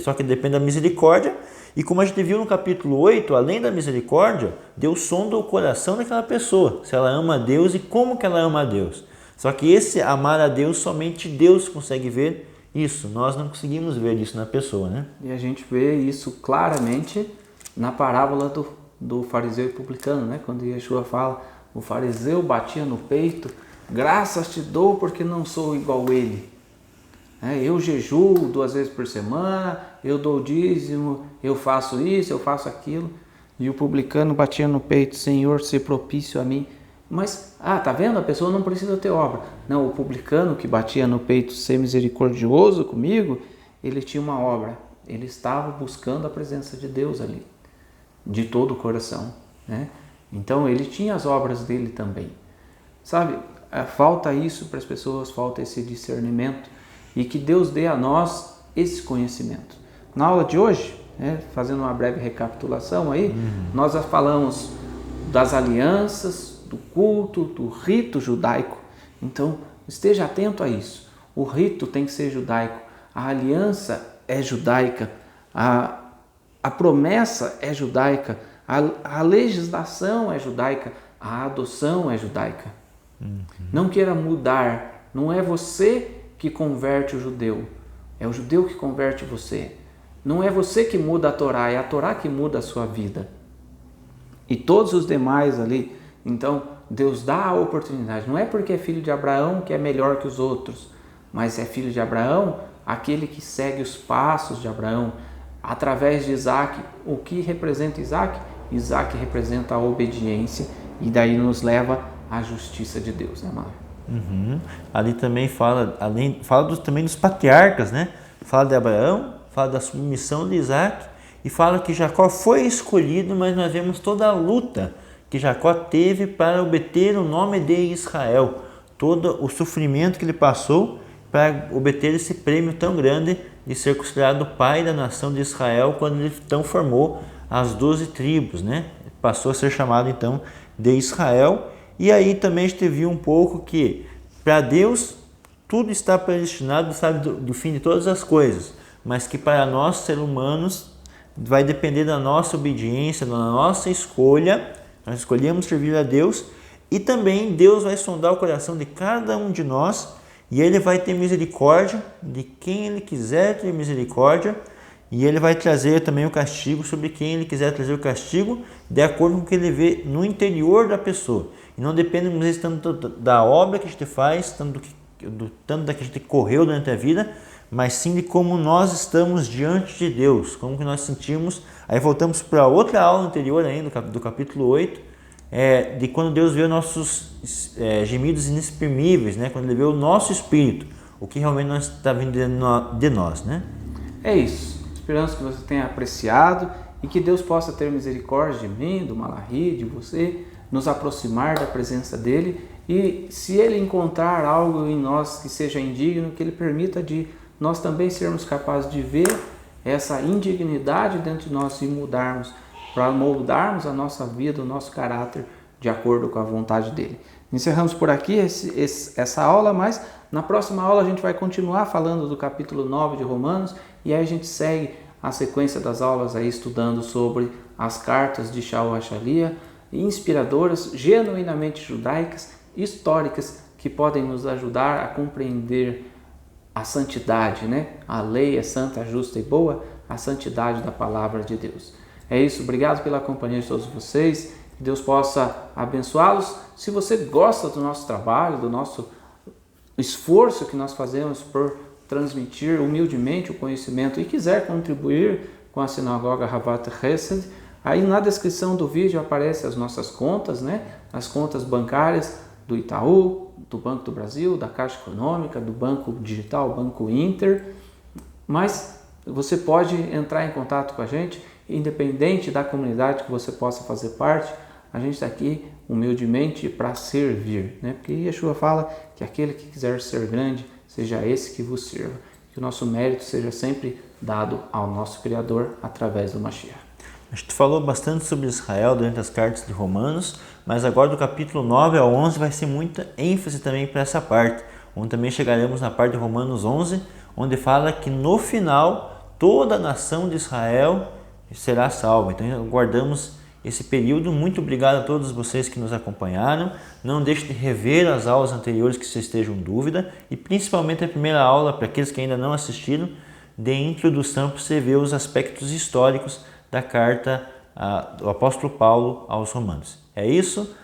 Speaker 2: só que depende da misericórdia. E como a gente viu no capítulo 8, além da misericórdia, Deus sonda o coração daquela pessoa, se ela ama a Deus e como que ela ama a Deus. Só que esse amar a Deus, somente Deus consegue ver isso, nós não conseguimos ver isso na pessoa, né?
Speaker 1: E a gente vê isso claramente na parábola do fariseu e publicano, né? Quando Yeshua fala, o fariseu batia no peito, graças te dou porque não sou igual ele. Eu jejuo 2 vezes por semana, eu dou dízimo, eu faço isso, eu faço aquilo. E o publicano batia no peito, Senhor, se propício a mim. Mas, tá vendo? A pessoa não precisa ter obra. Não, o publicano que batia no peito, ser misericordioso comigo, ele tinha uma obra. Ele estava buscando a presença de Deus ali, de todo o coração, né? Então ele tinha as obras dele também. Sabe, falta isso para as pessoas, falta esse discernimento, e que Deus dê a nós esse conhecimento. Na aula de hoje, né? Fazendo uma breve recapitulação aí, nós já falamos das alianças, do culto, do rito judaico. Então, esteja atento a isso. O rito tem que ser judaico, a aliança é judaica, a promessa é judaica, a legislação é judaica, a adoção é judaica. Não queira mudar, não é você que converte o judeu, é o judeu que converte você. Não é você que muda a Torá, é a Torá que muda a sua vida. E todos os demais ali, então Deus dá a oportunidade, não é porque é filho de Abraão que é melhor que os outros, mas é filho de Abraão aquele que segue os passos de Abraão, através de Isaac. O que representa Isaac? Isaac representa a obediência e daí nos leva à justiça de Deus, né, Mário?
Speaker 2: Ali também fala, também dos patriarcas, né? Fala de Abraão, fala da submissão de Isaac e fala que Jacó foi escolhido, mas nós vemos toda a luta que Jacó teve para obter o nome de Israel, todo o sofrimento que ele passou para obter esse prêmio tão grande de ser considerado o pai da nação de Israel, quando ele então formou as 12 tribos, né? Passou a ser chamado então de Israel. E aí também a gente viu um pouco que para Deus tudo está predestinado, sabe do fim de todas as coisas, mas que para nós, seres humanos, vai depender da nossa obediência, da nossa escolha. Nós escolhemos servir a Deus e também Deus vai sondar o coração de cada um de nós e Ele vai ter misericórdia de quem Ele quiser ter misericórdia e Ele vai trazer também o castigo sobre quem Ele quiser trazer o castigo, de acordo com o que Ele vê no interior da pessoa. E não depende muitas vezes tanto da obra que a gente faz, tanto da que a gente correu durante a vida, mas sim de como nós estamos diante de Deus, como que nós sentimos. Aí voltamos para outra aula anterior ainda, do capítulo 8, de quando Deus vê nossos gemidos inexprimíveis, né? Quando Ele vê o nosso espírito, o que realmente está vindo de nós, né?
Speaker 1: É isso. Esperamos que você tenha apreciado e que Deus possa ter misericórdia de mim, do Malachi, de você, nos aproximar da presença dEle e se Ele encontrar algo em nós que seja indigno, que Ele permita de nós também sermos capazes de ver essa indignidade dentro de nós e mudarmos, para moldarmos a nossa vida, o nosso caráter de acordo com a vontade dEle. Encerramos por aqui essa aula, mas na próxima aula a gente vai continuar falando do capítulo 9 de Romanos e aí a gente segue a sequência das aulas aí estudando sobre as cartas de Shaul HaShaliach, inspiradoras, genuinamente judaicas, históricas, que podem nos ajudar a compreender a santidade, né? A lei é santa, justa e boa, a santidade da palavra de Deus. É isso, obrigado pela companhia de todos vocês, que Deus possa abençoá-los. Se você gosta do nosso trabalho, do nosso esforço que nós fazemos por transmitir humildemente o conhecimento e quiser contribuir com a Sinagoga Havat Chesed, aí na descrição do vídeo aparecem as nossas contas, né? As contas bancárias do Itaú, do Banco do Brasil, da Caixa Econômica, do Banco Digital, Banco Inter, mas você pode entrar em contato com a gente, independente da comunidade que você possa fazer parte, a gente está aqui humildemente para servir, né? Porque Yeshua fala que aquele que quiser ser grande, seja esse que vos sirva, que o nosso mérito seja sempre dado ao nosso Criador através do Mashiach.
Speaker 2: A gente falou bastante sobre Israel durante as cartas de Romanos, mas agora do capítulo 9 ao 11 vai ser muita ênfase também para essa parte, onde também chegaremos na parte de Romanos 11, onde fala que no final toda a nação de Israel será salva. Então aguardamos esse período. Muito obrigado a todos vocês que nos acompanharam. Não deixe de rever as aulas anteriores que vocês estejam em dúvida e principalmente a primeira aula, para aqueles que ainda não assistiram, de introdução, para você ver os aspectos históricos da carta do apóstolo Paulo aos Romanos. É isso.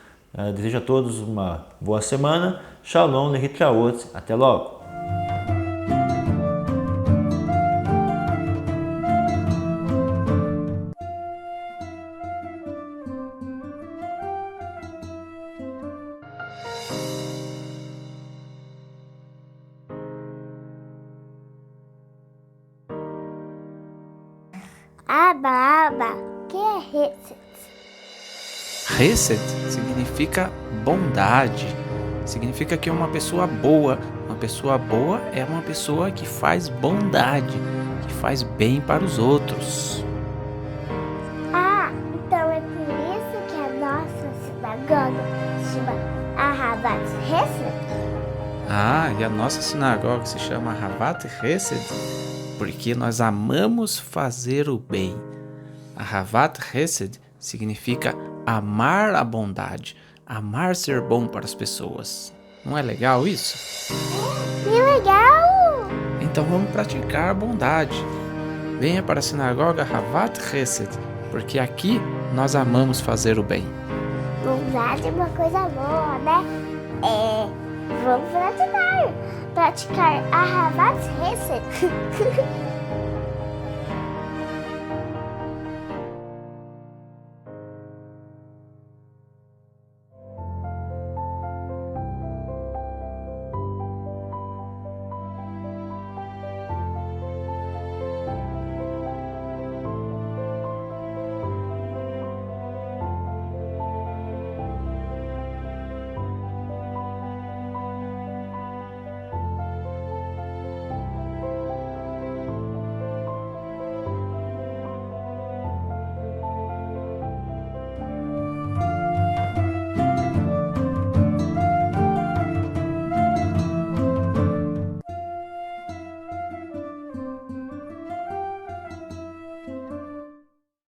Speaker 2: Desejo a todos uma boa semana. Shalom lehitraot. Até logo.
Speaker 3: Aba, que é Hesed?
Speaker 1: Hesed significa bondade, significa que é uma pessoa boa. Uma pessoa boa é uma pessoa que faz bondade, que faz bem para os outros. Ah, e a nossa sinagoga se chama Ahavat Hesed porque nós amamos fazer o bem. Ahavat Hesed significa amar a bondade, amar ser bom para as pessoas. Não é legal isso?
Speaker 3: Que legal!
Speaker 1: Então vamos praticar a bondade. Venha para a sinagoga Ahavat Hesed, porque aqui nós amamos fazer o bem.
Speaker 3: Bondade é uma coisa boa, né? Vamos praticar. Praticar Ahavat Hesed.